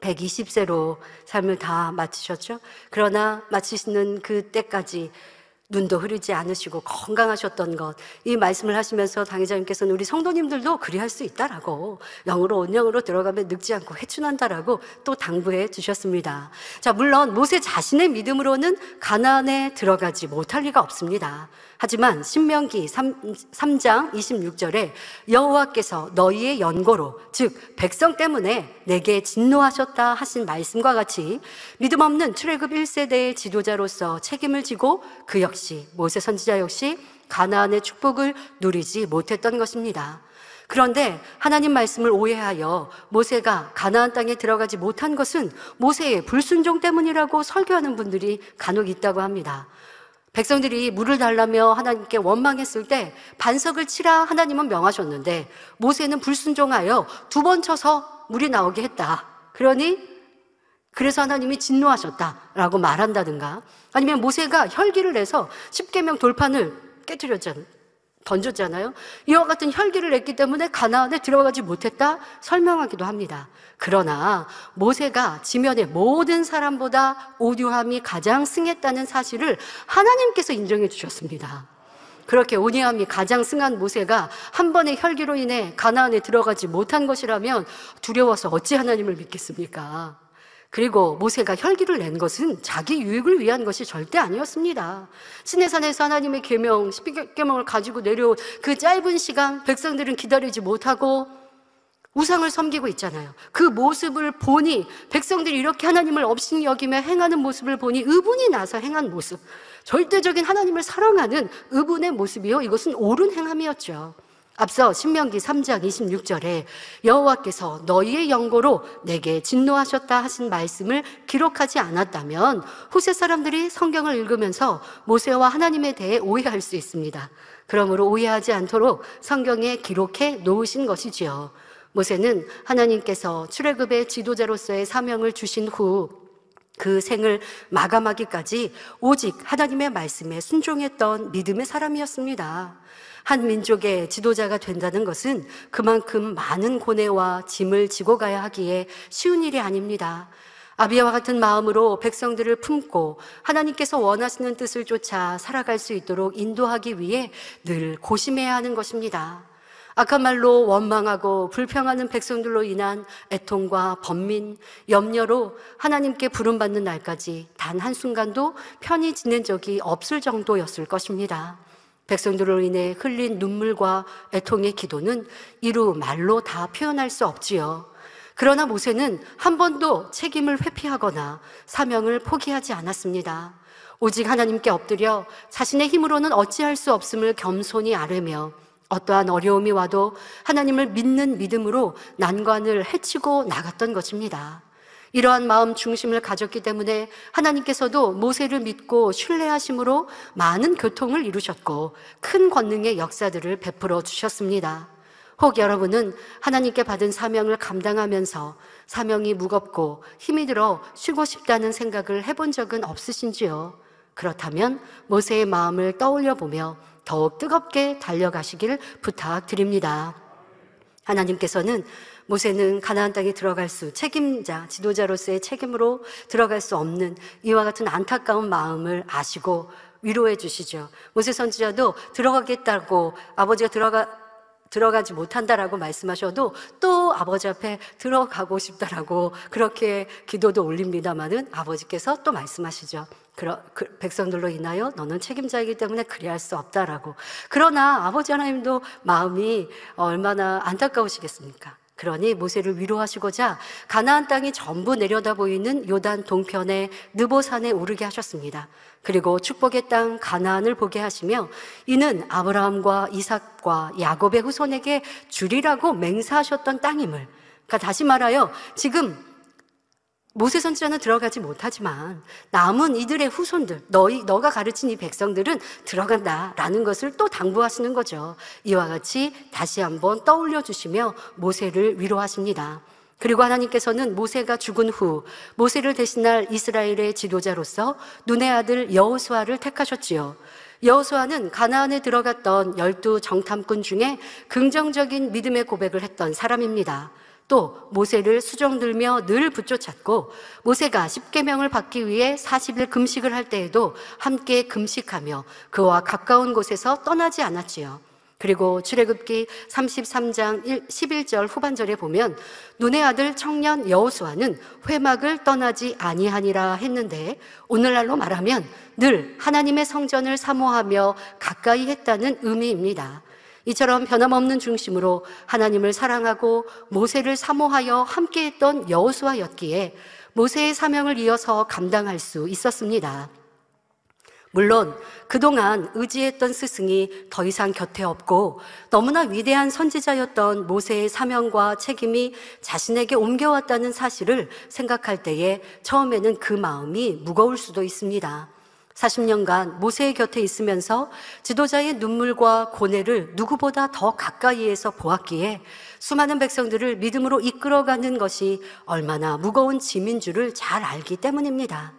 S2: 120세로 삶을 다 마치셨죠. 그러나 마치시는 그때까지 눈도 흐리지 않으시고 건강하셨던 것, 이 말씀을 하시면서 당회장님께서는 우리 성도님들도 그리할 수 있다라고, 영으로 온영으로 들어가면 늙지 않고 회춘한다라고 또 당부해 주셨습니다. 자, 물론 모세 자신의 믿음으로는 가나안에 들어가지 못할 리가 없습니다. 하지만 신명기 3장 26절에 여호와께서 너희의 연고로, 즉 백성 때문에 내게 진노하셨다 하신 말씀과 같이 믿음 없는 출애굽 1세대의 지도자로서 책임을 지고 그 역시 모세 선지자 역시 가나안의 축복을 누리지 못했던 것입니다. 그런데 하나님 말씀을 오해하여 모세가 가나안 땅에 들어가지 못한 것은 모세의 불순종 때문이라고 설교하는 분들이 간혹 있다고 합니다. 백성들이 물을 달라며 하나님께 원망했을 때 반석을 치라 하나님은 명하셨는데 모세는 불순종하여 2번 쳐서 물이 나오게 했다. 그래서 하나님이 진노하셨다라고 말한다든가, 아니면 모세가 혈기를 내서 십계명 돌판을 던졌잖아요. 이와 같은 혈기를 냈기 때문에 가나안에 들어가지 못했다 설명하기도 합니다. 그러나 모세가 지면의 모든 사람보다 온유함이 가장 승했다는 사실을 하나님께서 인정해 주셨습니다. 그렇게 온유함이 가장 승한 모세가 한 번의 혈기로 인해 가나안에 들어가지 못한 것이라면 두려워서 어찌 하나님을 믿겠습니까? 그리고 모세가 혈기를 낸 것은 자기 유익을 위한 것이 절대 아니었습니다. 시내산에서 하나님의 계명, 십계명을 가지고 내려온 그 짧은 시간, 백성들은 기다리지 못하고 우상을 섬기고 있잖아요. 그 모습을 보니, 백성들이 이렇게 하나님을 업신 여기며 행하는 모습을 보니 의분이 나서 행한 모습, 절대적인 하나님을 사랑하는 의분의 모습이요, 이것은 옳은 행함이었죠. 앞서 신명기 3장 26절에 여호와께서 너희의 연고로 내게 진노하셨다 하신 말씀을 기록하지 않았다면 후세 사람들이 성경을 읽으면서 모세와 하나님에 대해 오해할 수 있습니다. 그러므로 오해하지 않도록 성경에 기록해 놓으신 것이지요. 모세는 하나님께서 출애굽의 지도자로서의 사명을 주신 후 그 생을 마감하기까지 오직 하나님의 말씀에 순종했던 믿음의 사람이었습니다. 한 민족의 지도자가 된다는 것은 그만큼 많은 고뇌와 짐을 지고 가야 하기에 쉬운 일이 아닙니다. 아비와 같은 마음으로 백성들을 품고 하나님께서 원하시는 뜻을 쫓아 살아갈 수 있도록 인도하기 위해 늘 고심해야 하는 것입니다. 악한 말로 원망하고 불평하는 백성들로 인한 애통과 번민, 염려로 하나님께 부름받는 날까지 단 한순간도 편히 지낸 적이 없을 정도였을 것입니다. 백성들로 인해 흘린 눈물과 애통의 기도는 이루 말로 다 표현할 수 없지요. 그러나 모세는 한 번도 책임을 회피하거나 사명을 포기하지 않았습니다. 오직 하나님께 엎드려 자신의 힘으로는 어찌할 수 없음을 겸손히 아뢰며 어떠한 어려움이 와도 하나님을 믿는 믿음으로 난관을 헤치고 나갔던 것입니다. 이러한 마음 중심을 가졌기 때문에 하나님께서도 모세를 믿고 신뢰하심으로 많은 교통을 이루셨고 큰 권능의 역사들을 베풀어 주셨습니다. 혹 여러분은 하나님께 받은 사명을 감당하면서 사명이 무겁고 힘이 들어 쉬고 싶다는 생각을 해본 적은 없으신지요? 그렇다면 모세의 마음을 떠올려 보며 더욱 뜨겁게 달려가시길 부탁드립니다. 하나님께서는 모세는 가나안 땅에 들어갈 수, 책임자, 지도자로서의 책임으로 들어갈 수 없는 이와 같은 안타까운 마음을 아시고 위로해 주시죠. 모세 선지자도 들어가겠다고 아버지가 들어가지 못한다라고 말씀하셔도 또 아버지 앞에 들어가고 싶다라고 그렇게 기도도 올립니다마는 아버지께서 또 말씀하시죠. 백성들로 인하여 너는 책임자이기 때문에 그리할 수 없다라고. 그러나 아버지 하나님도 마음이 얼마나 안타까우시겠습니까? 그러니 모세를 위로하시고자 가나안 땅이 전부 내려다 보이는 요단 동편의 느보산에 오르게 하셨습니다. 그리고 축복의 땅 가나안을 보게 하시며 이는 아브라함과 이삭과 야곱의 후손에게 주리라고 맹세하셨던 땅임을, 그러니까 다시 말하여 지금 모세 선지자는 들어가지 못하지만 남은 이들의 후손들, 너가 가르친 이 백성들은 들어간다라는 것을 또 당부하시는 거죠. 이와 같이 다시 한번 떠올려 주시며 모세를 위로하십니다. 그리고 하나님께서는 모세가 죽은 후 모세를 대신할 이스라엘의 지도자로서 눈의 아들 여호수아를 택하셨지요. 여호수아는 가나안에 들어갔던 12 정탐꾼 중에 긍정적인 믿음의 고백을 했던 사람입니다. 또 모세를 수종들며 늘 붙쫓았고, 모세가 십계명을 받기 위해 40일 금식을 할 때에도 함께 금식하며 그와 가까운 곳에서 떠나지 않았지요. 그리고 출애굽기 33장 11절 후반절에 보면 눈의 아들 청년 여호수아는 회막을 떠나지 아니하니라 했는데, 오늘날로 말하면 늘 하나님의 성전을 사모하며 가까이 했다는 의미입니다. 이처럼 변함없는 중심으로 하나님을 사랑하고 모세를 사모하여 함께했던 여호수아였기에 모세의 사명을 이어서 감당할 수 있었습니다. 물론 그동안 의지했던 스승이 더 이상 곁에 없고 너무나 위대한 선지자였던 모세의 사명과 책임이 자신에게 옮겨왔다는 사실을 생각할 때에 처음에는 그 마음이 무거울 수도 있습니다. 40년간 모세의 곁에 있으면서 지도자의 눈물과 고뇌를 누구보다 더 가까이에서 보았기에 수많은 백성들을 믿음으로 이끌어가는 것이 얼마나 무거운 짐인 줄을 잘 알기 때문입니다.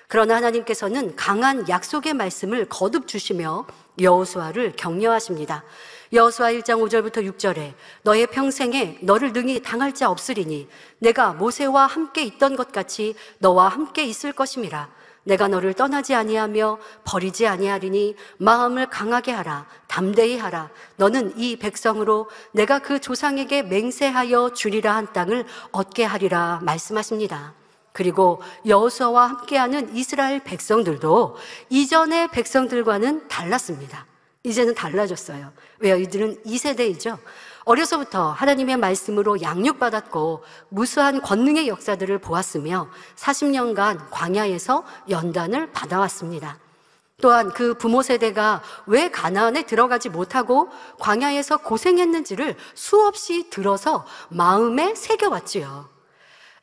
S2: 그러나 하나님께서는 강한 약속의 말씀을 거듭 주시며 여호수아를 격려하십니다. 여호수아 1장 5절부터 6절에 너의 평생에 너를 능히 당할 자 없으리니 내가 모세와 함께 있던 것 같이 너와 함께 있을 것임이라. 내가 너를 떠나지 아니하며 버리지 아니하리니 마음을 강하게 하라, 담대히 하라. 너는 이 백성으로 내가 그 조상에게 맹세하여 주리라 한 땅을 얻게 하리라 말씀하십니다. 그리고 여호수아와 함께하는 이스라엘 백성들도 이전의 백성들과는 달랐습니다. 이제는 달라졌어요. 왜요? 이들은 2세대이죠. 어려서부터 하나님의 말씀으로 양육받았고 무수한 권능의 역사들을 보았으며 40년간 광야에서 연단을 받아왔습니다. 또한 그 부모 세대가 왜 가나안에 들어가지 못하고 광야에서 고생했는지를 수없이 들어서 마음에 새겨왔지요.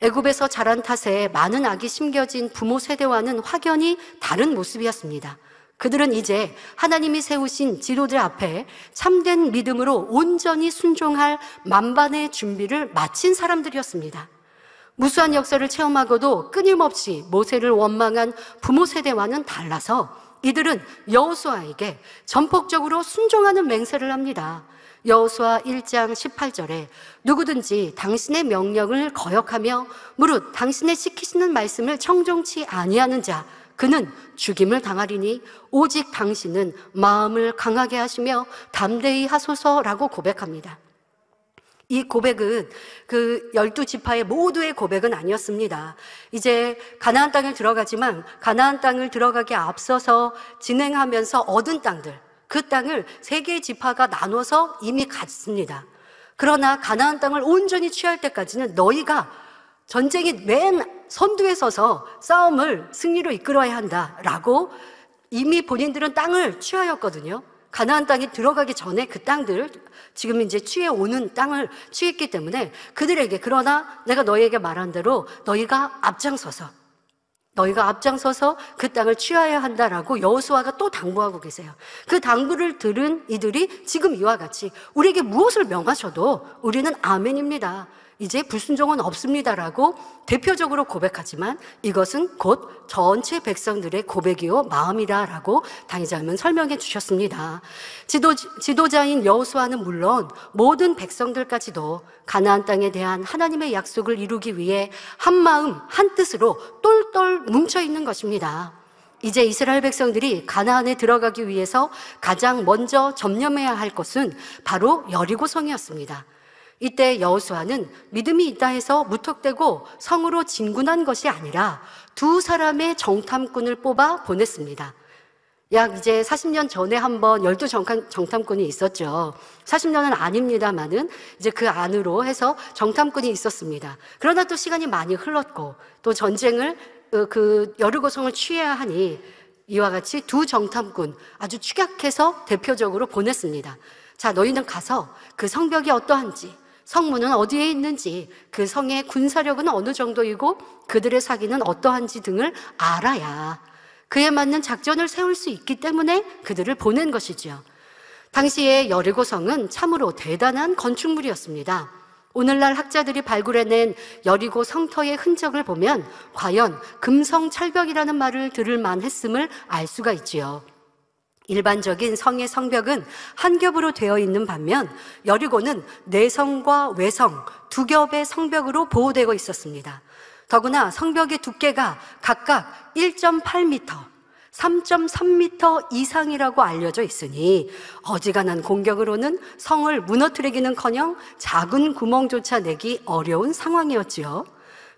S2: 애굽에서 자란 탓에 많은 악이 심겨진 부모 세대와는 확연히 다른 모습이었습니다. 그들은 이제 하나님이 세우신 지도자 앞에 참된 믿음으로 온전히 순종할 만반의 준비를 마친 사람들이었습니다. 무수한 역사를 체험하고도 끊임없이 모세를 원망한 부모 세대와는 달라서 이들은 여호수아에게 전폭적으로 순종하는 맹세를 합니다. 여호수아 1장 18절에 누구든지 당신의 명령을 거역하며 무릇 당신의 시키시는 말씀을 청종치 아니하는 자 그는 죽임을 당하리니 오직 당신은 마음을 강하게 하시며 담대히 하소서라고 고백합니다. 이 고백은 그 12지파의 모두의 고백은 아니었습니다. 이제 가나안 땅을 들어가지만 가나안 땅을 들어가기에 앞서서 진행하면서 얻은 땅들, 그 땅을 3개의 지파가 나눠서 이미 갔습니다. 그러나 가나안 땅을 온전히 취할 때까지는 너희가 전쟁이 맨 선두에 서서 싸움을 승리로 이끌어야 한다라고 이미 본인들은 땅을 취하였거든요. 가나안 땅에 들어가기 전에 그 땅들, 지금 이제 취해오는 땅을 취했기 때문에 그들에게, 그러나 내가 너희에게 말한 대로 너희가 앞장서서 그 땅을 취하여야 한다라고 여호수아가 또 당부하고 계세요. 그 당부를 들은 이들이 지금 이와 같이 우리에게 무엇을 명하셔도 우리는 아멘입니다, 이제 불순종은 없습니다라고 대표적으로 고백하지만 이것은 곧 전체 백성들의 고백이요 마음이라라고 당의자님은 설명해 주셨습니다. 지도자인 여호수아는 물론 모든 백성들까지도 가나안 땅에 대한 하나님의 약속을 이루기 위해 한 마음 한 뜻으로 똘똘 뭉쳐 있는 것입니다. 이제 이스라엘 백성들이 가나안에 들어가기 위해서 가장 먼저 점령해야 할 것은 바로 여리고성이었습니다. 이때 여호수아는 믿음이 있다 해서 무턱대고 성으로 진군한 것이 아니라 2사람의 정탐꾼을 뽑아 보냈습니다. 약 이제 40년 전에 한번 12정탐꾼이 있었죠. 40년은 아닙니다만은 이제 그 안으로 해서 정탐꾼이 있었습니다. 그러나 또 시간이 많이 흘렀고 또 전쟁을 그 여리고성을 취해야 하니 이와 같이 2정탐꾼 아주 축약해서 대표적으로 보냈습니다. 자, 너희는 가서 그 성벽이 어떠한지, 성문은 어디에 있는지, 그 성의 군사력은 어느 정도이고 그들의 사기는 어떠한지 등을 알아야 그에 맞는 작전을 세울 수 있기 때문에 그들을 보낸 것이죠. 당시에 여리고성은 참으로 대단한 건축물이었습니다. 오늘날 학자들이 발굴해낸 여리고 성터의 흔적을 보면 과연 금성철벽이라는 말을 들을 만했음을 알 수가 있지요. 일반적인 성의 성벽은 한 겹으로 되어 있는 반면 여리고는 내성과 외성 두 겹의 성벽으로 보호되고 있었습니다. 더구나 성벽의 두께가 각각 1.8m, 3.3m 이상이라고 알려져 있으니 어지간한 공격으로는 성을 무너뜨리기는커녕 작은 구멍조차 내기 어려운 상황이었지요.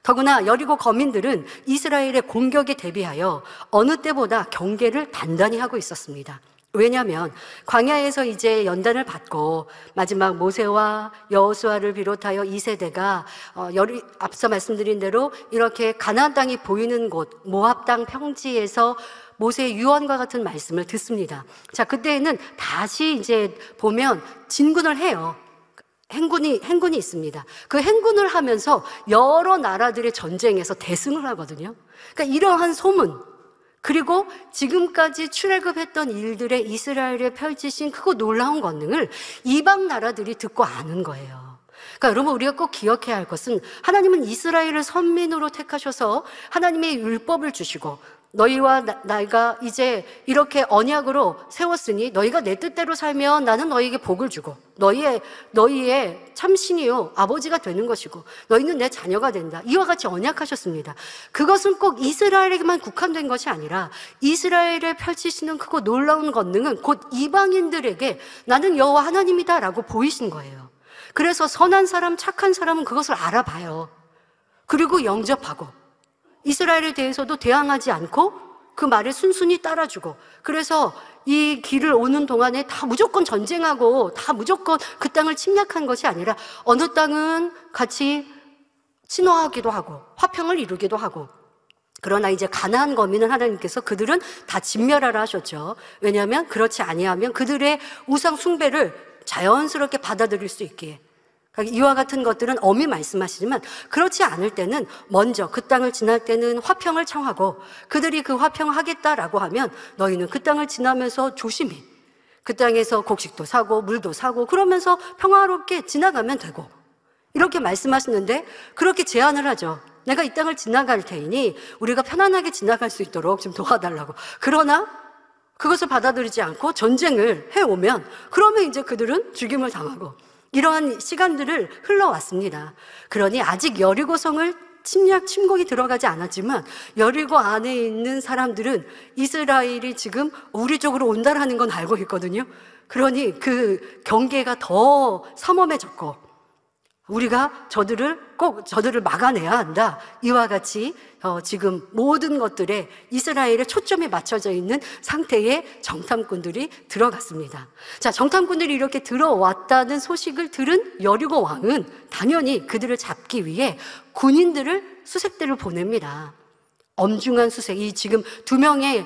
S2: 더구나 여리고 거민들은 이스라엘의 공격에 대비하여 어느 때보다 경계를 단단히 하고 있었습니다. 왜냐하면 광야에서 이제 연단을 받고 마지막 모세와 여호수아를 비롯하여 2세대가 앞서 말씀드린 대로 이렇게 가나안 땅이 보이는 곳 모압 땅 평지에서 모세의 유언과 같은 말씀을 듣습니다. 자, 그때에는 다시 이제 보면 진군을 해요. 행군이 있습니다. 그 행군을 하면서 여러 나라들의 전쟁에서 대승을 하거든요. 그러니까 이러한 소문, 그리고 지금까지 출애굽했던 일들의 이스라엘에 펼치신 크고 놀라운 권능을 이방 나라들이 듣고 아는 거예요. 그러니까 여러분, 우리가 꼭 기억해야 할 것은 하나님은 이스라엘을 선민으로 택하셔서 하나님의 율법을 주시고 너희와 나가 이제 이렇게 언약으로 세웠으니 너희가 내 뜻대로 살면 나는 너희에게 복을 주고 너희의 참신이요 아버지가 되는 것이고 너희는 내 자녀가 된다. 이와 같이 언약하셨습니다. 그것은 꼭 이스라엘에게만 국한된 것이 아니라 이스라엘에 펼치시는 크고 놀라운 권능은 곧 이방인들에게 나는 여호와 하나님이다 라고 보이신 거예요. 그래서 선한 사람, 착한 사람은 그것을 알아봐요. 그리고 영접하고 이스라엘에 대해서도 대항하지 않고 그 말에 순순히 따라주고, 그래서 이 길을 오는 동안에 다 무조건 전쟁하고 다 무조건 그 땅을 침략한 것이 아니라 어느 땅은 같이 친화하기도 하고 화평을 이루기도 하고, 그러나 이제 가나안 거민은 하나님께서 그들은 다 진멸하라 하셨죠. 왜냐하면 그렇지 아니하면 그들의 우상 숭배를 자연스럽게 받아들일 수 있기에. 이와 같은 것들은 엄히 말씀하시지만 그렇지 않을 때는 먼저 그 땅을 지날 때는 화평을 청하고, 그들이 그 화평을 하겠다라고 하면 너희는 그 땅을 지나면서 조심히 그 땅에서 곡식도 사고 물도 사고 그러면서 평화롭게 지나가면 되고, 이렇게 말씀하시는데 그렇게 제안을 하죠. 내가 이 땅을 지나갈 테니 우리가 편안하게 지나갈 수 있도록 좀 도와달라고. 그러나 그것을 받아들이지 않고 전쟁을 해오면 그러면 이제 그들은 죽임을 당하고, 이러한 시간들을 흘러왔습니다. 그러니 아직 여리고성을 침공이 들어가지 않았지만 여리고 안에 있는 사람들은 이스라엘이 지금 우리 쪽으로 온다라는 건 알고 있거든요. 그러니 그 경계가 더 삼엄해졌고 우리가 저들을 막아내야 한다. 이와 같이 지금 모든 것들에 이스라엘의 초점이 맞춰져 있는 상태의 정탐꾼들이 들어갔습니다. 자, 정탐꾼들이 이렇게 들어왔다는 소식을 들은 여리고 왕은 당연히 그들을 잡기 위해 군인들을 수색대를 보냅니다. 엄중한 수색, 이 지금 2명의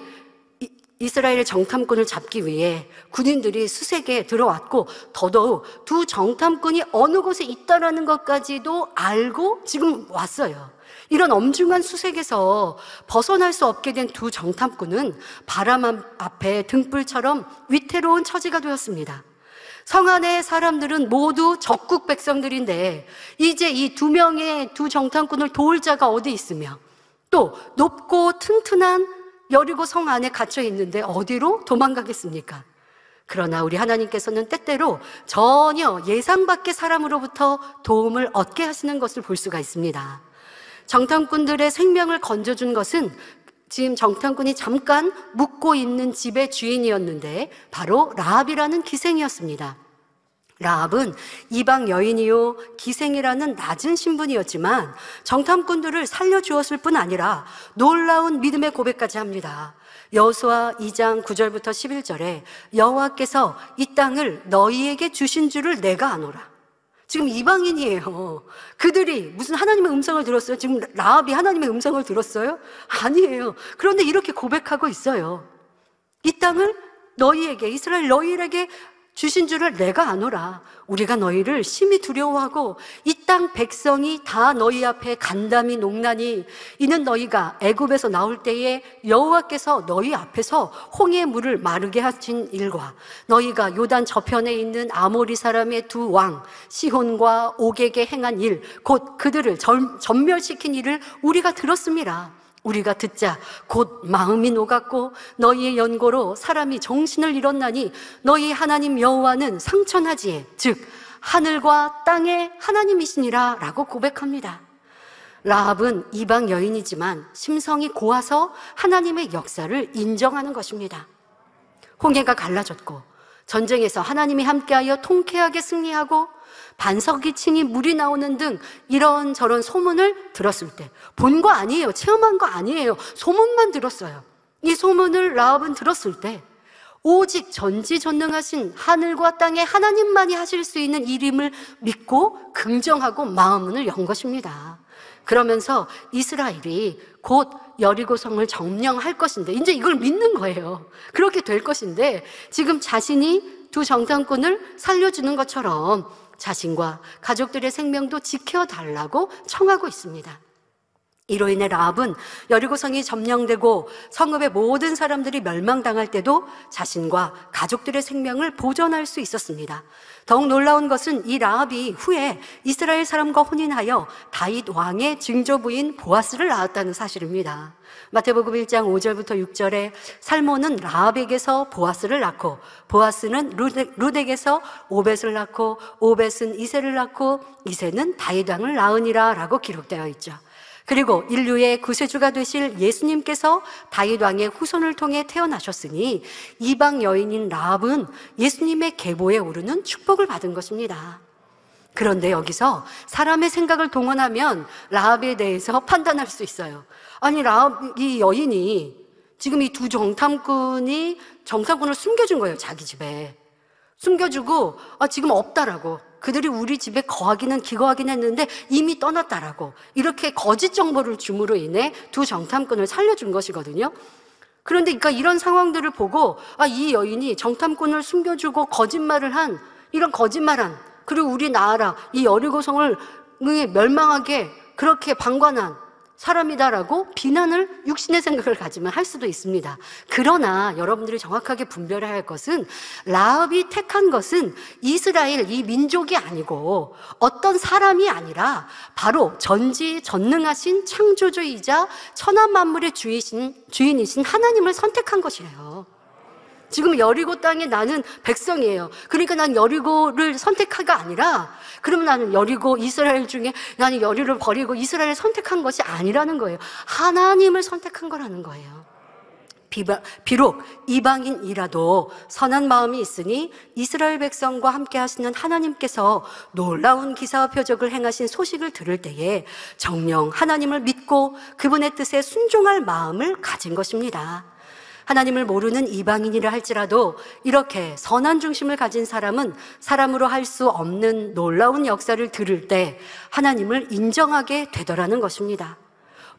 S2: 이스라엘의 정탐꾼을 잡기 위해 군인들이 수색에 들어왔고, 더더욱 두 정탐꾼이 어느 곳에 있다라는 것까지도 알고 지금 왔어요. 이런 엄중한 수색에서 벗어날 수 없게 된 두 정탐꾼은 바람 앞에 등불처럼 위태로운 처지가 되었습니다. 성 안의 사람들은 모두 적국 백성들인데 이제 이 2명의 두 정탐꾼을 도울 자가 어디 있으며 또 높고 튼튼한 여리고 성 안에 갇혀 있는데 어디로 도망가겠습니까? 그러나 우리 하나님께서는 때때로 전혀 예상 밖의 사람으로부터 도움을 얻게 하시는 것을 볼 수가 있습니다. 정탐꾼들의 생명을 건져준 것은 지금 정탐꾼이 잠깐 묵고 있는 집의 주인이었는데 바로 라합이라는 기생이었습니다. 라합은 이방 여인이요 기생이라는 낮은 신분이었지만 정탐꾼들을 살려주었을 뿐 아니라 놀라운 믿음의 고백까지 합니다. 여호수아 2장 9절부터 11절에 여호와께서 이 땅을 너희에게 주신 줄을 내가 아노라. 지금 이방인이에요. 그들이 무슨 하나님의 음성을 들었어요? 지금 라합이 하나님의 음성을 들었어요? 아니에요. 그런데 이렇게 고백하고 있어요. 이 땅을 너희에게, 이스라엘 너희에게 주신 줄을 내가 아노라. 우리가 너희를 심히 두려워하고 이 땅 백성이 다 너희 앞에 간담이 농나니 이는 너희가 애굽에서 나올 때에 여호와께서 너희 앞에서 홍해의 물을 마르게 하신 일과 너희가 요단 저편에 있는 아모리 사람의 두 왕 시혼과 옥에게 행한 일, 곧 그들을 전멸시킨 일을 우리가 들었습니다. 우리가 듣자 곧 마음이 녹았고 너희의 연고로 사람이 정신을 잃었나니 너희 하나님 여호와는 상천하지에 즉 하늘과 땅의 하나님이시니라 라고 고백합니다. 라합은 이방 여인이지만 심성이 고와서 하나님의 역사를 인정하는 것입니다. 홍해가 갈라졌고 전쟁에서 하나님이 함께하여 통쾌하게 승리하고 반석이 칭이 물이 나오는 등 이런저런 소문을 들었을 때, 본 거 아니에요, 체험한 거 아니에요, 소문만 들었어요. 이 소문을 라합은 들었을 때 오직 전지전능하신 하늘과 땅의 하나님만이 하실 수 있는 일임을 믿고 긍정하고 마음문을 연 것입니다. 그러면서 이스라엘이 곧 여리고성을 점령할 것인데, 이제 이걸 믿는 거예요. 그렇게 될 것인데 지금 자신이 두 정탐꾼을 살려주는 것처럼 자신과 가족들의 생명도 지켜달라고 청하고 있습니다. 이로 인해 라합은 여리고성이 점령되고 성읍의 모든 사람들이 멸망당할 때도 자신과 가족들의 생명을 보존할 수 있었습니다. 더욱 놀라운 것은 이 라합이 후에 이스라엘 사람과 혼인하여 다윗 왕의 증조부인 보아스를 낳았다는 사실입니다. 마태복음 1장 5절부터 6절에 살몬은 라합에게서 보아스를 낳고 보아스는 룻에게서 오벳을 낳고 오벳은 이새를 낳고 이새는 다윗 왕을 낳으니라 라고 기록되어 있죠. 그리고 인류의 구세주가 되실 예수님께서 다윗 왕의 후손을 통해 태어나셨으니 이방 여인인 라합은 예수님의 계보에 오르는 축복을 받은 것입니다. 그런데 여기서 사람의 생각을 동원하면 라합에 대해서 판단할 수 있어요. 아니, 라합 이 여인이 지금 이 두 정탐꾼이 정탐꾼을 숨겨준 거예요. 자기 집에 숨겨주고 지금 없다라고, 그들이 우리 집에 기거하긴 했는데 이미 떠났다라고, 이렇게 거짓 정보를 줌으로 인해 두 정탐꾼을 살려준 것이거든요. 그런데 그러니까 이런 상황들을 보고 이 여인이 정탐꾼을 숨겨주고 이런 거짓말한, 그리고 우리 나아라 이 여리고성을 멸망하게 그렇게 방관한 사람이다라고 비난을, 육신의 생각을 가지면 할 수도 있습니다. 그러나 여러분들이 정확하게 분별해야 할 것은 라합이 택한 것은 이스라엘 이 민족이 아니고 어떤 사람이 아니라 바로 전지전능하신 창조주이자 천하 만물의 주인이신 하나님을 선택한 것이에요. 지금 여리고 땅에 나는 백성이에요. 그러니까 난 여리고를 선택하가 아니라, 그러면 나는 여리고 이스라엘 중에 나는 여리를 버리고 이스라엘을 선택한 것이 아니라는 거예요. 하나님을 선택한 거라는 거예요. 비록 이방인이라도 선한 마음이 있으니 이스라엘 백성과 함께 하시는 하나님께서 놀라운 기사와 표적을 행하신 소식을 들을 때에 정녕 하나님을 믿고 그분의 뜻에 순종할 마음을 가진 것입니다. 하나님을 모르는 이방인이라 할지라도 이렇게 선한 중심을 가진 사람은 사람으로 할 수 없는 놀라운 역사를 들을 때 하나님을 인정하게 되더라는 것입니다.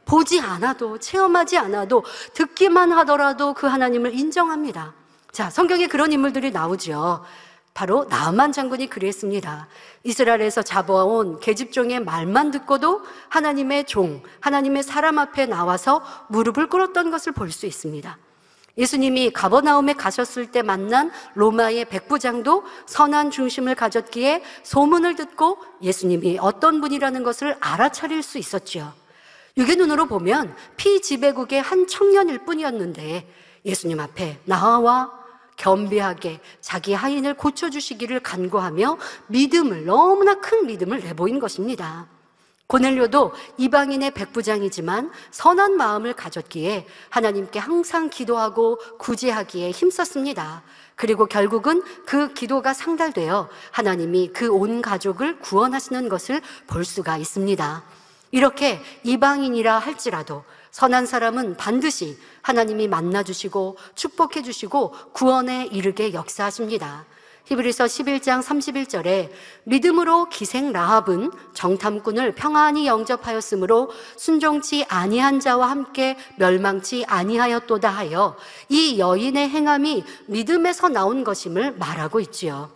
S2: 보지 않아도, 체험하지 않아도, 듣기만 하더라도 그 하나님을 인정합니다. 자, 성경에 그런 인물들이 나오죠. 바로 나아만 장군이 그랬습니다. 이스라엘에서 잡아온 계집종의 말만 듣고도 하나님의 종, 하나님의 사람 앞에 나와서 무릎을 꿇었던 것을 볼 수 있습니다. 예수님이 가버나움에 가셨을 때 만난 로마의 백부장도 선한 중심을 가졌기에 소문을 듣고 예수님이 어떤 분이라는 것을 알아차릴 수 있었지요. 육의 눈으로 보면 피지배국의 한 청년일 뿐이었는데 예수님 앞에 나와 겸비하게 자기 하인을 고쳐주시기를 간구하며 너무나 큰 믿음을 내보인 것입니다. 고넬료도 이방인의 백부장이지만 선한 마음을 가졌기에 하나님께 항상 기도하고 구제하기에 힘썼습니다. 그리고 결국은 그 기도가 상달되어 하나님이 그 온 가족을 구원하시는 것을 볼 수가 있습니다. 이렇게 이방인이라 할지라도 선한 사람은 반드시 하나님이 만나주시고 축복해주시고 구원에 이르게 역사하십니다. 히브리서 11장 31절에 믿음으로 기생 라합은 정탐꾼을 평안히 영접하였으므로 순종치 아니한 자와 함께 멸망치 아니하였도다 하여 이 여인의 행함이 믿음에서 나온 것임을 말하고 있지요.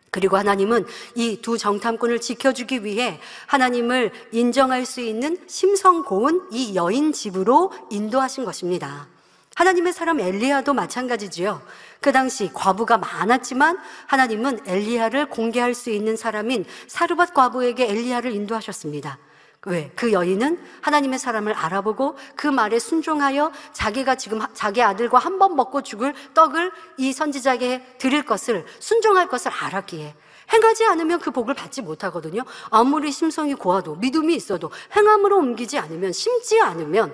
S2: 그리고 하나님은 이 두 정탐꾼을 지켜주기 위해 하나님을 인정할 수 있는 심성 고운 이 여인 집으로 인도하신 것입니다. 하나님의 사람 엘리야도 마찬가지지요. 그 당시 과부가 많았지만 하나님은 엘리야를 공개할 수 있는 사람인 사르밧 과부에게 엘리야를 인도하셨습니다. 왜? 그 여인은 하나님의 사람을 알아보고 그 말에 순종하여 자기가 지금 자기 아들과 한 번 먹고 죽을 떡을 이 선지자에게 드릴 것을, 순종할 것을 알았기에 행하지 않으면 그 복을 받지 못하거든요. 아무리 심성이 고와도, 믿음이 있어도 행함으로 옮기지 않으면, 심지 않으면,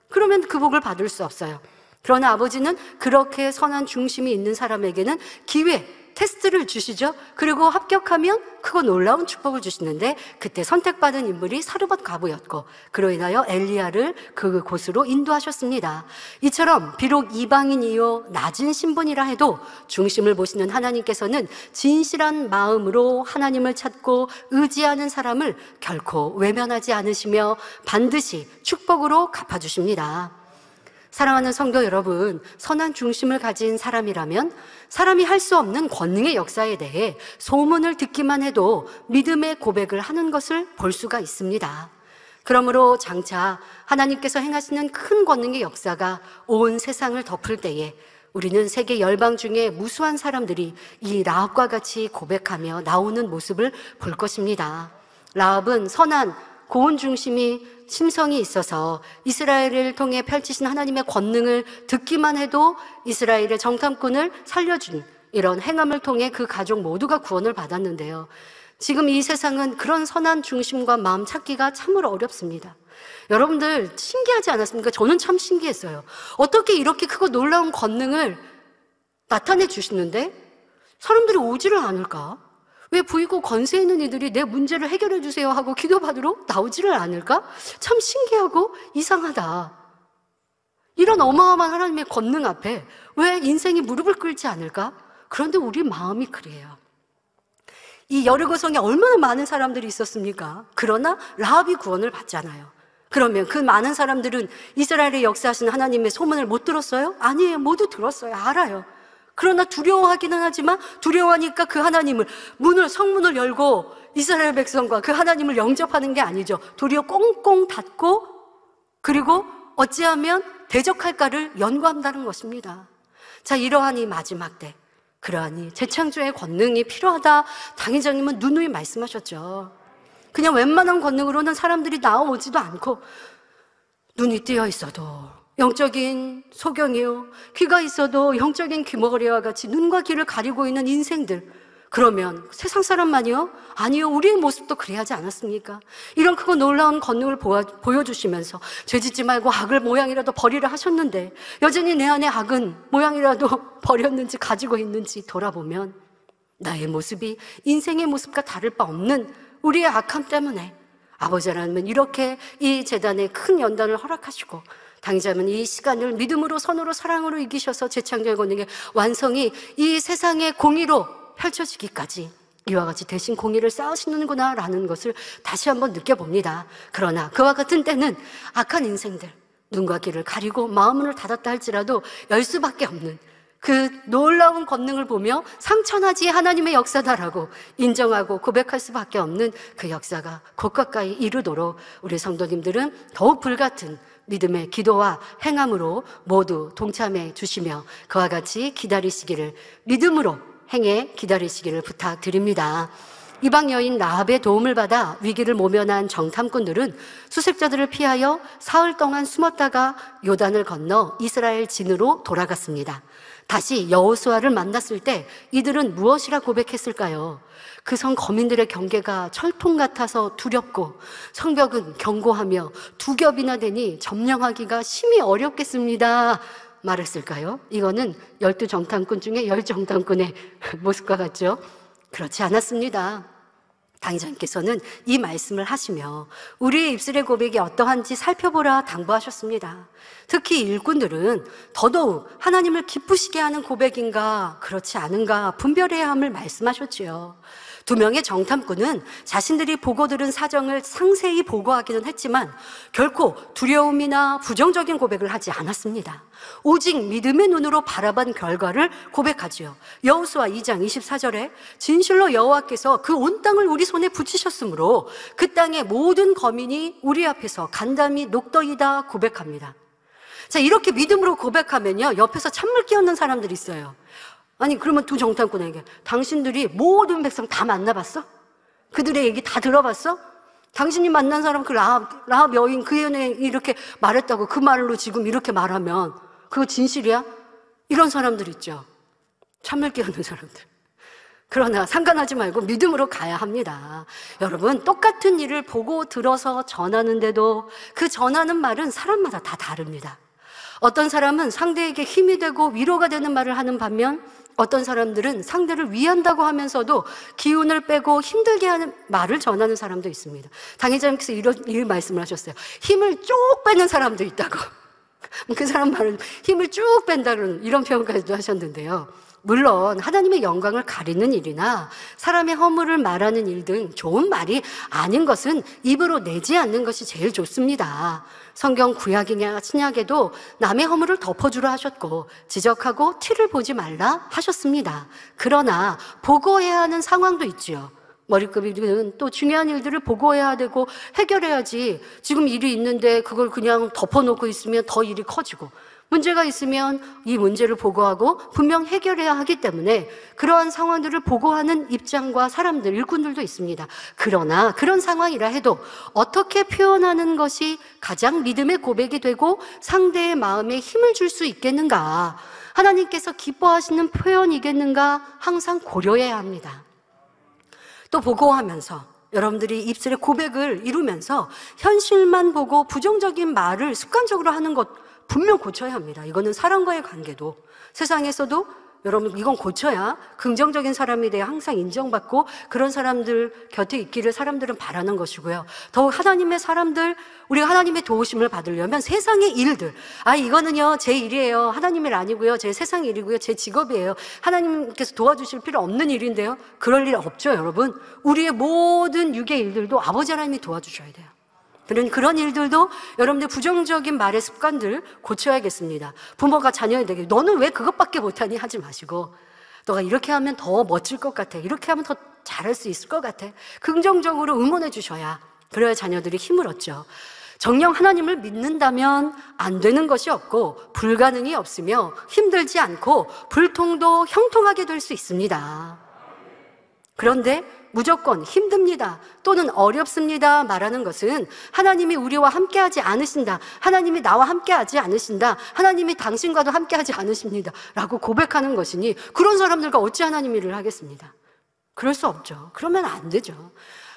S2: 그러면 그 복을 받을 수 없어요. 그러나 아버지는 그렇게 선한 중심이 있는 사람에게는 기회, 테스트를 주시죠. 그리고 합격하면 크고 놀라운 축복을 주시는데, 그때 선택받은 인물이 사르밧 과부였고, 그로 인하여 엘리야를 그곳으로 인도하셨습니다. 이처럼 비록 이방인이요 낮은 신분이라 해도 중심을 보시는 하나님께서는 진실한 마음으로 하나님을 찾고 의지하는 사람을 결코 외면하지 않으시며 반드시 축복으로 갚아주십니다. 사랑하는 성도 여러분, 선한 중심을 가진 사람이라면 사람이 할 수 없는 권능의 역사에 대해 소문을 듣기만 해도 믿음의 고백을 하는 것을 볼 수가 있습니다. 그러므로 장차 하나님께서 행하시는 큰 권능의 역사가 온 세상을 덮을 때에 우리는 세계 열방 중에 무수한 사람들이 이 라합과 같이 고백하며 나오는 모습을 볼 것입니다. 라합은 선한 고운 중심이 심성이 있어서 이스라엘을 통해 펼치신 하나님의 권능을 듣기만 해도 이스라엘의 정탐꾼을 살려준 이런 행함을 통해 그 가족 모두가 구원을 받았는데요. 지금 이 세상은 그런 선한 중심과 마음 찾기가 참으로 어렵습니다. 여러분들 신기하지 않았습니까? 저는 참 신기했어요. 어떻게 이렇게 크고 놀라운 권능을 나타내 주시는데 사람들이 오지를 않을까? 왜 부이고 권세 있는 이들이 내 문제를 해결해 주세요 하고 기도받으러 나오지를 않을까? 참 신기하고 이상하다. 이런 어마어마한 하나님의 권능 앞에 왜 인생이 무릎을 꿇지 않을까? 그런데 우리 마음이 그래요. 이 여리고성에 얼마나 많은 사람들이 있었습니까? 그러나 라합이 구원을 받잖아요. 그러면 그 많은 사람들은 이스라엘의 역사하신 하나님의 소문을 못 들었어요? 아니에요. 모두 들었어요. 알아요. 그러나 두려워하기는 하지만 두려워하니까 그 하나님을 성문을 열고 이스라엘 백성과 그 하나님을 영접하는 게 아니죠. 도리어 꽁꽁 닫고 그리고 어찌하면 대적할까를 연구한다는 것입니다. 자, 이러한 이 마지막 때, 그러한 이 재창조의 권능이 필요하다. 당회장님은 누누이 말씀하셨죠. 그냥 웬만한 권능으로는 사람들이 나오지도 않고 눈이 뜨여 있어도 영적인 소경이요, 귀가 있어도 영적인 귀머거리와 같이 눈과 귀를 가리고 있는 인생들, 그러면 세상 사람만이요? 아니요, 우리의 모습도 그래야 하지 않았습니까? 이런 크고 놀라운 권능을 보여주시면서 죄짓지 말고 악을 모양이라도 버리라 하셨는데 여전히 내 안에 악은 모양이라도 버렸는지 가지고 있는지 돌아보면 나의 모습이 인생의 모습과 다를 바 없는 우리의 악함 때문에 아버지 하나님은 이렇게 이 재단에 큰 연단을 허락하시고 당자면 이 시간을 믿음으로 선으로 사랑으로 이기셔서 재창조의 권능의 완성이 이 세상의 공의로 펼쳐지기까지 이와 같이 대신 공의를 쌓으시는구나 라는 것을 다시 한번 느껴봅니다. 그러나 그와 같은 때는 악한 인생들, 눈과 귀를 가리고 마음을 닫았다 할지라도 열 수밖에 없는 그 놀라운 권능을 보며 상천하지 하나님의 역사다라고 인정하고 고백할 수밖에 없는 그 역사가 곧 가까이 이루도록 우리 성도님들은 더욱 불같은 믿음의 기도와 행함으로 모두 동참해 주시며 그와 같이 기다리시기를, 믿음으로 행해 기다리시기를 부탁드립니다. 이방 여인 라합의 도움을 받아 위기를 모면한 정탐꾼들은 수색자들을 피하여 사흘 동안 숨었다가 요단을 건너 이스라엘 진으로 돌아갔습니다. 다시 여호수아를 만났을 때 이들은 무엇이라 고백했을까요? 그 성 거민들의 경계가 철통 같아서 두렵고 성벽은 견고하며 두 겹이나 되니 점령하기가 심히 어렵겠습니다 말했을까요? 이거는 12정탐꾼 중에 10정탐꾼의 모습과 같죠? 그렇지 않았습니다. 당장께서는 이 말씀을 하시며 우리의 입술의 고백이 어떠한지 살펴보라 당부하셨습니다. 특히 일꾼들은 더더욱 하나님을 기쁘시게 하는 고백인가 그렇지 않은가 분별해야 함을 말씀하셨지요. 2명의 정탐꾼은 자신들이 보고 들은 사정을 상세히 보고하기는 했지만 결코 두려움이나 부정적인 고백을 하지 않았습니다. 오직 믿음의 눈으로 바라본 결과를 고백하지요. 여호수아 2장 24절에 진실로 여호와께서 그 온 땅을 우리 손에 붙이셨으므로 그 땅의 모든 거민이 우리 앞에서 간담이 녹더이다 고백합니다. 자, 이렇게 믿음으로 고백하면요, 옆에서 찬물 끼얹는 사람들이 있어요. 아니, 그러면 2 정탐꾼에게 당신들이 모든 백성 다 만나봤어? 그들의 얘기 다 들어봤어? 당신이 만난 사람 그 라합 여인 그 여인이 이렇게 말했다고 그 말로 지금 이렇게 말하면 그거 진실이야? 이런 사람들 있죠. 참을기 없는 사람들. 그러나 상관하지 말고 믿음으로 가야 합니다. 여러분, 똑같은 일을 보고 들어서 전하는데도 그 전하는 말은 사람마다 다 다릅니다. 어떤 사람은 상대에게 힘이 되고 위로가 되는 말을 하는 반면 어떤 사람들은 상대를 위한다고 하면서도 기운을 빼고 힘들게 하는 말을 전하는 사람도 있습니다. 당회장님께서 이런 말씀을 하셨어요. 힘을 쭉 빼는 사람도 있다고. 그 사람 말을 힘을 쭉 뺀다는 이런 표현까지도 하셨는데요. 물론 하나님의 영광을 가리는 일이나 사람의 허물을 말하는 일 등 좋은 말이 아닌 것은 입으로 내지 않는 것이 제일 좋습니다. 성경 구약이냐 신약에도 남의 허물을 덮어주라 하셨고 지적하고 티를 보지 말라 하셨습니다. 그러나 보고해야 하는 상황도 있지요. 머리급이든 또 중요한 일들을 보고해야 되고 해결해야지 지금 일이 있는데 그걸 그냥 덮어놓고 있으면 더 일이 커지고 문제가 있으면 이 문제를 보고하고 분명 해결해야 하기 때문에 그러한 상황들을 보고하는 입장과 사람들, 일꾼들도 있습니다. 그러나 그런 상황이라 해도 어떻게 표현하는 것이 가장 믿음의 고백이 되고 상대의 마음에 힘을 줄 수 있겠는가, 하나님께서 기뻐하시는 표현이겠는가 항상 고려해야 합니다. 또 보고하면서 여러분들이 입술의 고백을 이루면서 현실만 보고 부정적인 말을 습관적으로 하는 것 분명 고쳐야 합니다. 이거는 사람과의 관계도 세상에서도 여러분 이건 고쳐야 긍정적인 사람이 돼야 항상 인정받고 그런 사람들 곁에 있기를 사람들은 바라는 것이고요. 더욱 하나님의 사람들, 우리가 하나님의 도우심을 받으려면 세상의 일들, 이거는요 제 일이에요, 하나님 일 아니고요, 제 세상 일이고요, 제 직업이에요, 하나님께서 도와주실 필요 없는 일인데요, 그럴 일 없죠. 여러분, 우리의 모든 육의 일들도 아버지 하나님이 도와주셔야 돼요. 그런 일들도 여러분들 부정적인 말의 습관들 고쳐야겠습니다. 부모가 자녀에게 너는 왜 그것밖에 못하니 하지 마시고, 너가 이렇게 하면 더 멋질 것 같아, 이렇게 하면 더 잘할 수 있을 것 같아, 긍정적으로 응원해 주셔야, 그래야 자녀들이 힘을 얻죠. 정녕 하나님을 믿는다면 안 되는 것이 없고 불가능이 없으며 힘들지 않고 불통도 형통하게 될 수 있습니다. 그런데 무조건 힘듭니다 또는 어렵습니다 말하는 것은 하나님이 우리와 함께하지 않으신다, 하나님이 나와 함께하지 않으신다, 하나님이 당신과도 함께하지 않으십니다 라고 고백하는 것이니 그런 사람들과 어찌 하나님 일을 하겠습니다. 그럴 수 없죠. 그러면 안 되죠.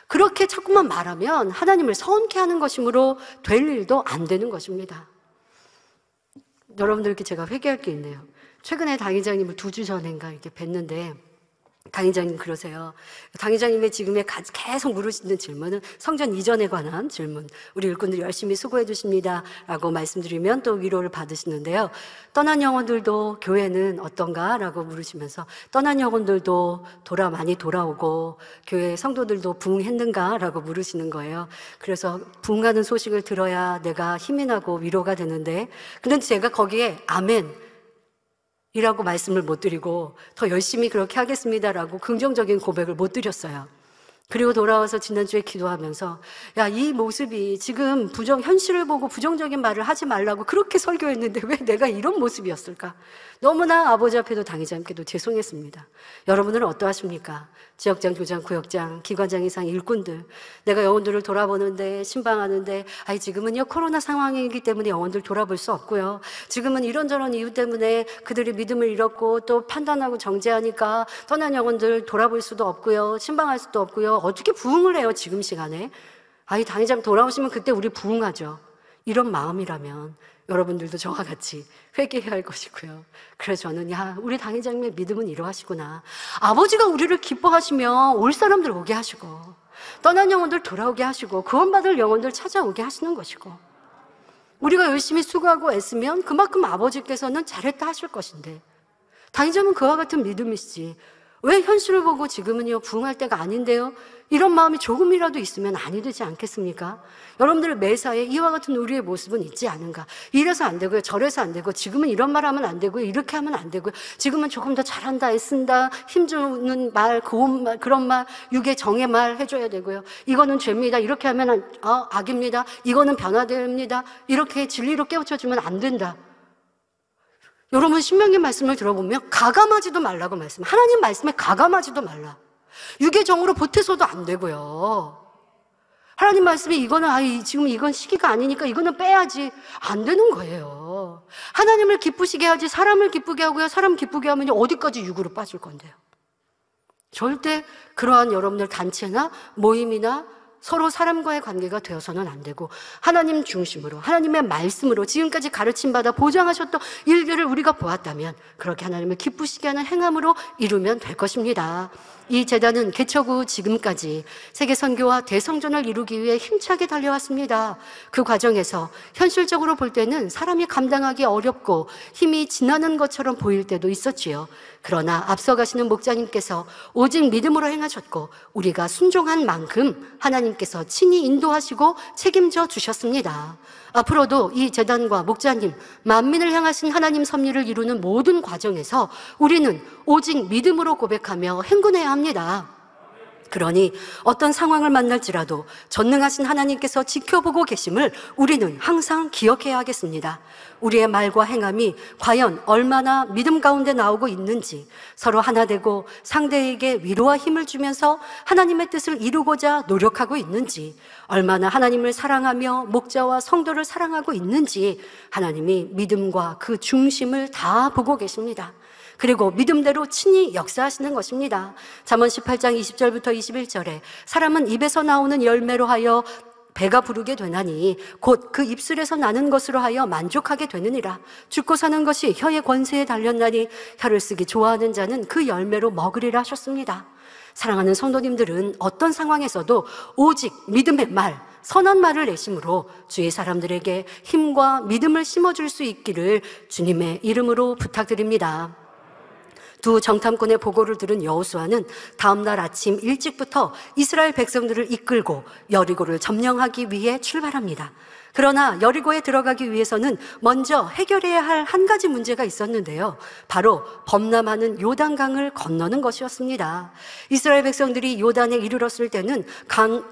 S2: 그렇게 자꾸만 말하면 하나님을 서운케 하는 것이므로 될 일도 안 되는 것입니다. 여러분들께 제가 회개할 게 있네요. 최근에 당회장님을 2주 전인가 이렇게 뵀는데 당회장님 그러세요. 당회장님의 지금의 계속 물으시는 질문은 성전 이전에 관한 질문, 우리 일꾼들이 열심히 수고해 주십니다 라고 말씀드리면 또 위로를 받으시는데요, 떠난 영혼들도 교회는 어떤가 라고 물으시면서 떠난 영혼들도 많이 돌아오고 교회 성도들도 부흥했는가 라고 물으시는 거예요. 그래서 부흥하는 소식을 들어야 내가 힘이 나고 위로가 되는데, 그런데 제가 거기에 아멘 이라고 말씀을 못 드리고 더 열심히 그렇게 하겠습니다라고 긍정적인 고백을 못 드렸어요. 그리고 돌아와서 지난주에 기도하면서 이 모습이 지금 현실을 보고 부정적인 말을 하지 말라고 그렇게 설교했는데 왜 내가 이런 모습이었을까? 너무나 아버지 앞에도 당회장님께도 죄송했습니다. 여러분들은 어떠하십니까? 지역장, 교장, 구역장, 기관장 이상 일꾼들, 내가 영혼들을 돌아보는데 신방하는데 지금은요 코로나 상황이기 때문에 영혼들 돌아볼 수 없고요, 지금은 이런저런 이유 때문에 그들이 믿음을 잃었고 또 판단하고 정죄하니까 떠난 영혼들 돌아볼 수도 없고요, 신방할 수도 없고요, 어떻게 부흥을 해요 지금 시간에? 당회장 돌아오시면 그때 우리 부흥하죠. 이런 마음이라면 여러분들도 저와 같이 회개해야 할 것이고요. 그래서 저는 우리 당회장님의 믿음은 이러하시구나, 아버지가 우리를 기뻐하시며 올 사람들 오게 하시고 떠난 영혼들 돌아오게 하시고 구원받을 영혼들 찾아오게 하시는 것이고, 우리가 열심히 수고하고 애쓰면 그만큼 아버지께서는 잘했다 하실 것인데, 당회장은 그와 같은 믿음이시지 왜 현실을 보고 지금은요 부흥할 때가 아닌데요 이런 마음이 조금이라도 있으면 아니 되지 않겠습니까? 여러분들 매사에 이와 같은 우리의 모습은 있지 않은가? 이래서 안 되고요, 저래서 안 되고, 지금은 이런 말 하면 안 되고요, 이렇게 하면 안 되고요, 지금은 조금 더 잘한다, 애쓴다, 힘주는 말, 고운 말, 그런 말, 육의 정의 말 해줘야 되고요, 이거는 죄입니다, 이렇게 하면 악입니다, 이거는 변화됩니다, 이렇게 진리로 깨우쳐주면 안 된다. 여러분 신명기 말씀을 들어보면 가감하지도 말라고 말씀, 하나님 말씀에 가감하지도 말라, 육의 정으로 보태서도 안 되고요, 하나님 말씀이 이거는 지금 이건 시기가 아니니까 이거는 빼야지. 안 되는 거예요. 하나님을 기쁘시게 하지 사람을 기쁘게 하고요. 사람 기쁘게 하면 어디까지 육으로 빠질 건데요. 절대 그러한 여러분들 단체나 모임이나 서로 사람과의 관계가 되어서는 안 되고 하나님 중심으로 하나님의 말씀으로 지금까지 가르침받아 보장하셨던 일들을 우리가 보았다면 그렇게 하나님을 기쁘시게 하는 행함으로 이루면 될 것입니다. 이 제단은 개척 후 지금까지 세계 선교와 대성전을 이루기 위해 힘차게 달려왔습니다. 그 과정에서 현실적으로 볼 때는 사람이 감당하기 어렵고 힘이 지나는 것처럼 보일 때도 있었지요. 그러나 앞서가시는 목자님께서 오직 믿음으로 행하셨고 우리가 순종한 만큼 하나님께서 친히 인도하시고 책임져 주셨습니다. 앞으로도 이 제단과 목자님, 만민을 향하신 하나님 섭리를 이루는 모든 과정에서 우리는 오직 믿음으로 고백하며 행군해야 합니다. 그러니 어떤 상황을 만날지라도 전능하신 하나님께서 지켜보고 계심을 우리는 항상 기억해야 하겠습니다. 우리의 말과 행함이 과연 얼마나 믿음 가운데 나오고 있는지, 서로 하나 되고 상대에게 위로와 힘을 주면서 하나님의 뜻을 이루고자 노력하고 있는지, 얼마나 하나님을 사랑하며 목자와 성도를 사랑하고 있는지 하나님이 믿음과 그 중심을 다 보고 계십니다. 그리고 믿음대로 친히 역사하시는 것입니다. 잠언 18장 20절부터 21절에 사람은 입에서 나오는 열매로 하여 배가 부르게 되나니 곧 그 입술에서 나는 것으로 하여 만족하게 되느니라. 죽고 사는 것이 혀의 권세에 달렸나니 혀를 쓰기 좋아하는 자는 그 열매로 먹으리라 하셨습니다. 사랑하는 성도님들은 어떤 상황에서도 오직 믿음의 말, 선한 말을 내심으로 주위 사람들에게 힘과 믿음을 심어줄 수 있기를 주님의 이름으로 부탁드립니다. 두 정탐꾼의 보고를 들은 여호수아는 다음날 아침 일찍부터 이스라엘 백성들을 이끌고 여리고를 점령하기 위해 출발합니다. 그러나 여리고에 들어가기 위해서는 먼저 해결해야 할 한 가지 문제가 있었는데요. 바로 범람하는 요단강을 건너는 것이었습니다. 이스라엘 백성들이 요단에 이르렀을 때는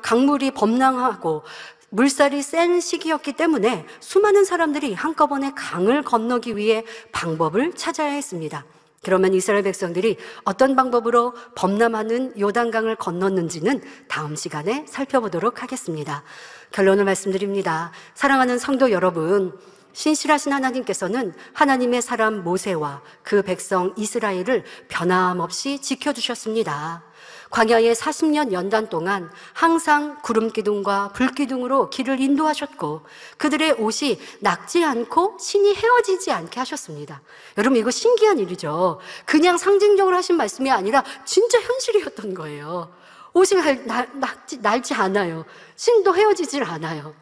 S2: 강물이 범람하고 물살이 센 시기였기 때문에 수많은 사람들이 한꺼번에 강을 건너기 위해 방법을 찾아야 했습니다. 그러면 이스라엘 백성들이 어떤 방법으로 범람하는 요단강을 건넜는지는 다음 시간에 살펴보도록 하겠습니다. 결론을 말씀드립니다. 사랑하는 성도 여러분, 신실하신 하나님께서는 하나님의 사람 모세와 그 백성 이스라엘을 변함없이 지켜주셨습니다. 광야의 40년 연단 동안 항상 구름기둥과 불기둥으로 길을 인도하셨고 그들의 옷이 낙지 않고 신이 헤어지지 않게 하셨습니다. 여러분, 이거 신기한 일이죠. 그냥 상징적으로 하신 말씀이 아니라 진짜 현실이었던 거예요. 옷이 날지 않아요. 신도 헤어지질 않아요.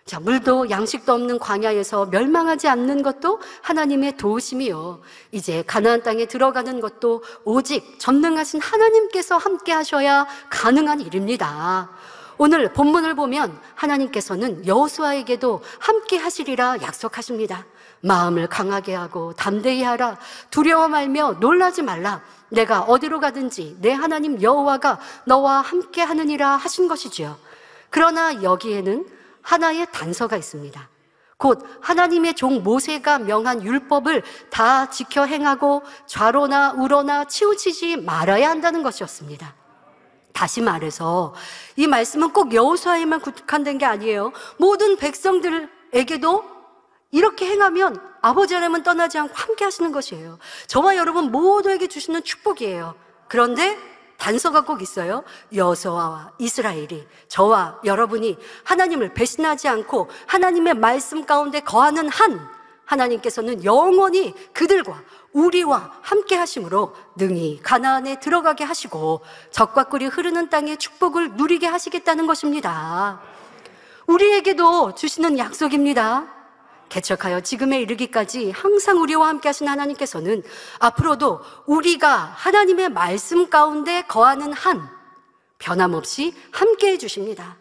S2: 자, 물도 양식도 없는 광야에서 멸망하지 않는 것도 하나님의 도우심이요. 이제 가나안 땅에 들어가는 것도 오직 전능하신 하나님께서 함께 하셔야 가능한 일입니다. 오늘 본문을 보면 하나님께서는 여호수아에게도 함께 하시리라 약속하십니다. 마음을 강하게 하고 담대히 하라. 두려워 말며 놀라지 말라. 내가 어디로 가든지 내 하나님 여호와가 너와 함께 하느니라 하신 것이지요. 그러나 여기에는 하나의 단서가 있습니다. 곧 하나님의 종 모세가 명한 율법을 다 지켜 행하고 좌로나 우로나 치우치지 말아야 한다는 것이었습니다. 다시 말해서 이 말씀은 꼭 여호수아에만 국한된 게 아니에요. 모든 백성들에게도 이렇게 행하면 아버지 하나님은 떠나지 않고 함께 하시는 것이에요. 저와 여러분 모두에게 주시는 축복이에요. 그런데 단서가 꼭 있어요. 여호수아와 이스라엘이, 저와 여러분이 하나님을 배신하지 않고 하나님의 말씀 가운데 거하는 한, 하나님께서는 영원히 그들과 우리와 함께 하심으로 능히 가나안에 들어가게 하시고 적과 꿀이 흐르는 땅의 축복을 누리게 하시겠다는 것입니다. 우리에게도 주시는 약속입니다. 개척하여 지금에 이르기까지 항상 우리와 함께 하신 하나님께서는 앞으로도 우리가 하나님의 말씀 가운데 거하는 한, 변함없이 함께 해주십니다.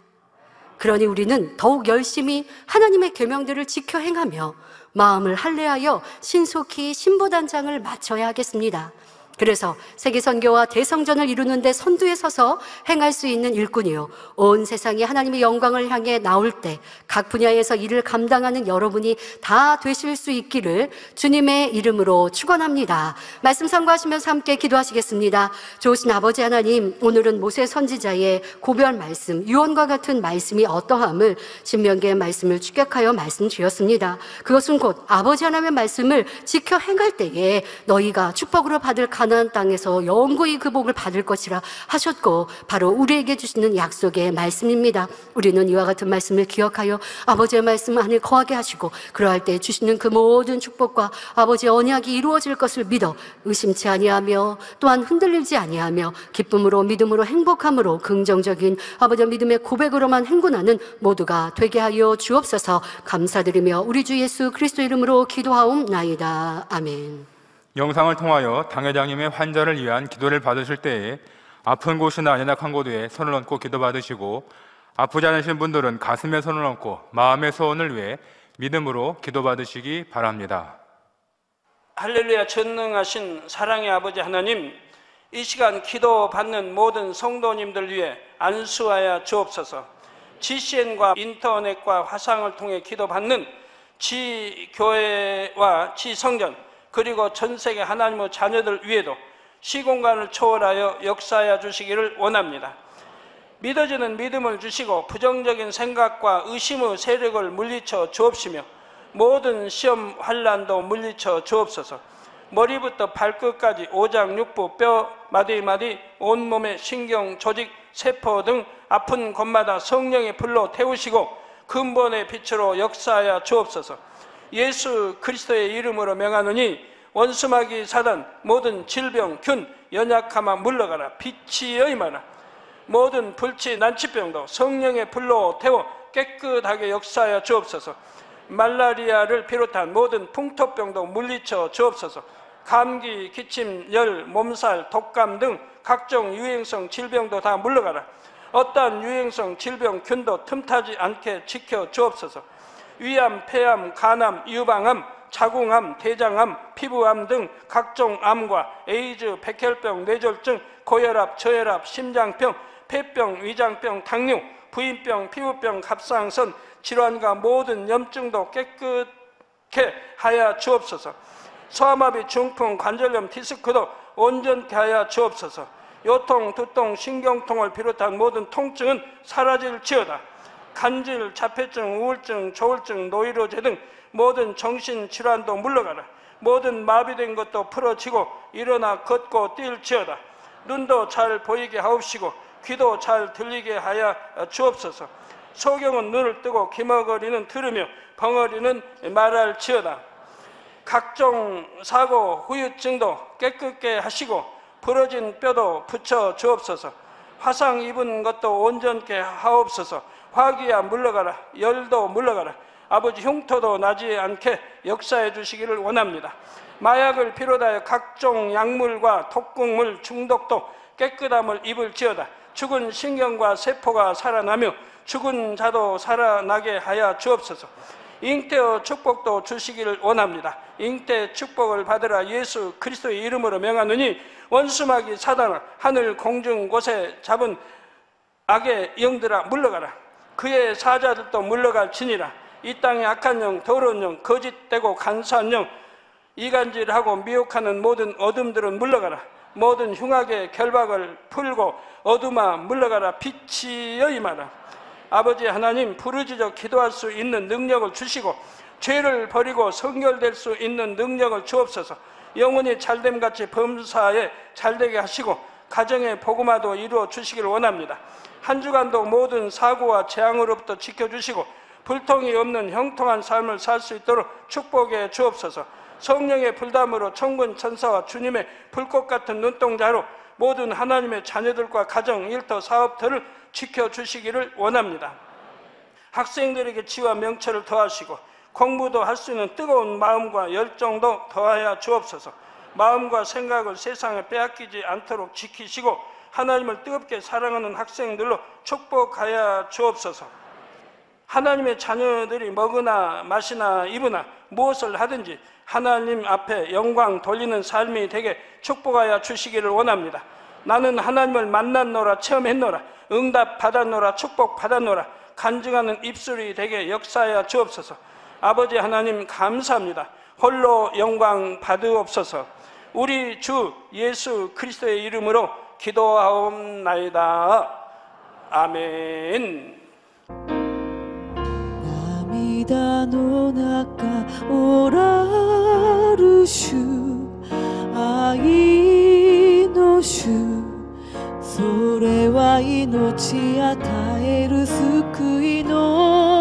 S2: 그러니 우리는 더욱 열심히 하나님의 계명들을 지켜 행하며 마음을 할례하여 신속히 신부단장을 마쳐야 하겠습니다. 그래서 세계선교와 대성전을 이루는데 선두에 서서 행할 수 있는 일꾼이요, 온 세상이 하나님의 영광을 향해 나올 때 각 분야에서 일을 감당하는 여러분이 다 되실 수 있기를 주님의 이름으로 축원합니다. 말씀 상고하시면서 함께 기도하시겠습니다. 좋으신 아버지 하나님, 오늘은 모세 선지자의 고별 말씀, 유언과 같은 말씀이 어떠함을 신명기의 말씀을 축약하여 말씀 주었습니다. 그것은 곧 아버지 하나님의 말씀을 지켜 행할 때에 너희가 축복으로 받을 가나안 땅에서 영구히 그 복을 받을 것이라 하셨고, 바로 우리에게 주시는 약속의 말씀입니다. 우리는 이와 같은 말씀을 기억하여 아버지의 말씀 안에 거하게 하시고, 그러할 때 주시는 그 모든 축복과 아버지의 언약이 이루어질 것을 믿어 의심치 아니하며 또한 흔들리지 아니하며 기쁨으로 믿음으로 행복함으로 긍정적인 아버지의 믿음의 고백으로만 행군하는 모두가 되게 하여 주옵소서. 감사드리며 우리 주 예수 그리스도 이름으로 기도하옵나이다. 아멘.
S1: 영상을 통하여 당회장님의 환자를 위한 기도를 받으실 때에 아픈 곳이나 연약한 곳에 손을 얹고 기도받으시고, 아프지 않으신 분들은 가슴에 손을 얹고 마음의 소원을 위해 믿음으로 기도받으시기 바랍니다.
S3: 할렐루야. 전능하신 사랑의 아버지 하나님, 이 시간 기도받는 모든 성도님들 위해 안수하여 주옵소서. GCN과 인터넷과 화상을 통해 기도받는 지교회와 지성전, 그리고 전 세계 하나님의 자녀들 위에도 시공간을 초월하여 역사하여 주시기를 원합니다. 믿어지는 믿음을 주시고 부정적인 생각과 의심의 세력을 물리쳐 주옵시며 모든 시험 환난도 물리쳐 주옵소서. 머리부터 발끝까지 오장육부, 뼈, 마디마디, 온몸의 신경, 조직, 세포 등 아픈 곳마다 성령의 불로 태우시고 근본의 빛으로 역사하여 주옵소서. 예수 그리스도의 이름으로 명하노니 원수마귀 사단, 모든 질병, 균, 연약함아 물러가라. 빛이 임하라. 모든 불치, 난치병도 성령의 불로 태워 깨끗하게 역사하여 주옵소서. 말라리아를 비롯한 모든 풍토병도 물리쳐 주옵소서. 감기, 기침, 열, 몸살, 독감 등 각종 유행성 질병도 다 물러가라. 어떠한 유행성 질병, 균도 틈타지 않게 지켜 주옵소서. 위암, 폐암, 간암, 유방암, 자궁암, 대장암, 피부암 등 각종 암과 에이즈, 백혈병, 뇌졸중, 고혈압, 저혈압, 심장병, 폐병, 위장병, 당뇨, 부인병, 피부병, 갑상선 질환과 모든 염증도 깨끗게 하여 주옵소서. 소아마비, 중풍, 관절염, 디스크도 온전케 하여 주옵소서. 요통, 두통, 신경통을 비롯한 모든 통증은 사라질지어다. 간질, 자폐증, 우울증, 조울증, 노이로제 등 모든 정신질환도 물러가라. 모든 마비된 것도 풀어지고 일어나 걷고 뛸지어다. 눈도 잘 보이게 하옵시고 귀도 잘 들리게 하여 주옵소서. 소경은 눈을 뜨고 기머거리는 들으며 벙어리는 말할지어다. 각종 사고, 후유증도 깨끗게 하시고 부러진 뼈도 붙여 주옵소서. 화상 입은 것도 온전케 하옵소서. 화기야 물러가라. 열도 물러가라. 아버지 흉터도 나지 않게 역사해 주시기를 원합니다. 마약을 비롯하여 각종 약물과 독극물 중독도 깨끗함을 입을지어다. 죽은 신경과 세포가 살아나며 죽은 자도 살아나게 하여 주옵소서. 잉태의 축복도 주시기를 원합니다. 잉태 축복을 받으라. 예수 그리스도의 이름으로 명하노니 원수마귀 사단아, 하늘 공중 곳에 잡은 악의 영들아 물러가라. 그의 사자들도 물러갈지니라. 이 땅의 악한 영, 더러운 영, 거짓되고 간사한 영, 이간질하고 미혹하는 모든 어둠들은 물러가라. 모든 흉악의 결박을 풀고 어둠아 물러가라. 빛이 임하라. 아버지 하나님, 부르짖어 기도할 수 있는 능력을 주시고 죄를 버리고 성결될 수 있는 능력을 주옵소서. 영혼이 잘됨같이 범사에 잘되게 하시고 가정의 복음화도 이루어 주시기를 원합니다. 한 주간도 모든 사고와 재앙으로부터 지켜주시고 불통이 없는 형통한 삶을 살 수 있도록 축복해 주옵소서. 성령의 불담으로 천군 천사와 주님의 불꽃 같은 눈동자로 모든 하나님의 자녀들과 가정, 일터, 사업터를 지켜주시기를 원합니다. 학생들에게 지와 명철을 더하시고 공부도 할 수 있는 뜨거운 마음과 열정도 더하여 주옵소서. 마음과 생각을 세상에 빼앗기지 않도록 지키시고 하나님을 뜨겁게 사랑하는 학생들로 축복하여 주옵소서. 하나님의 자녀들이 먹으나 마시나 입으나 무엇을 하든지 하나님 앞에 영광 돌리는 삶이 되게 축복하여 주시기를 원합니다. 나는 하나님을 만났노라, 체험했노라, 응답 받았노라, 축복 받았노라, 간증하는 입술이 되게 역사하여 주옵소서. 아버지 하나님 감사합니다. 홀로 영광 받으옵소서. 우리 주 예수 그리스도의 이름으로 기도하옵나이다. 아멘.
S4: 涙の中おらる主、愛の主、それは命与える救いの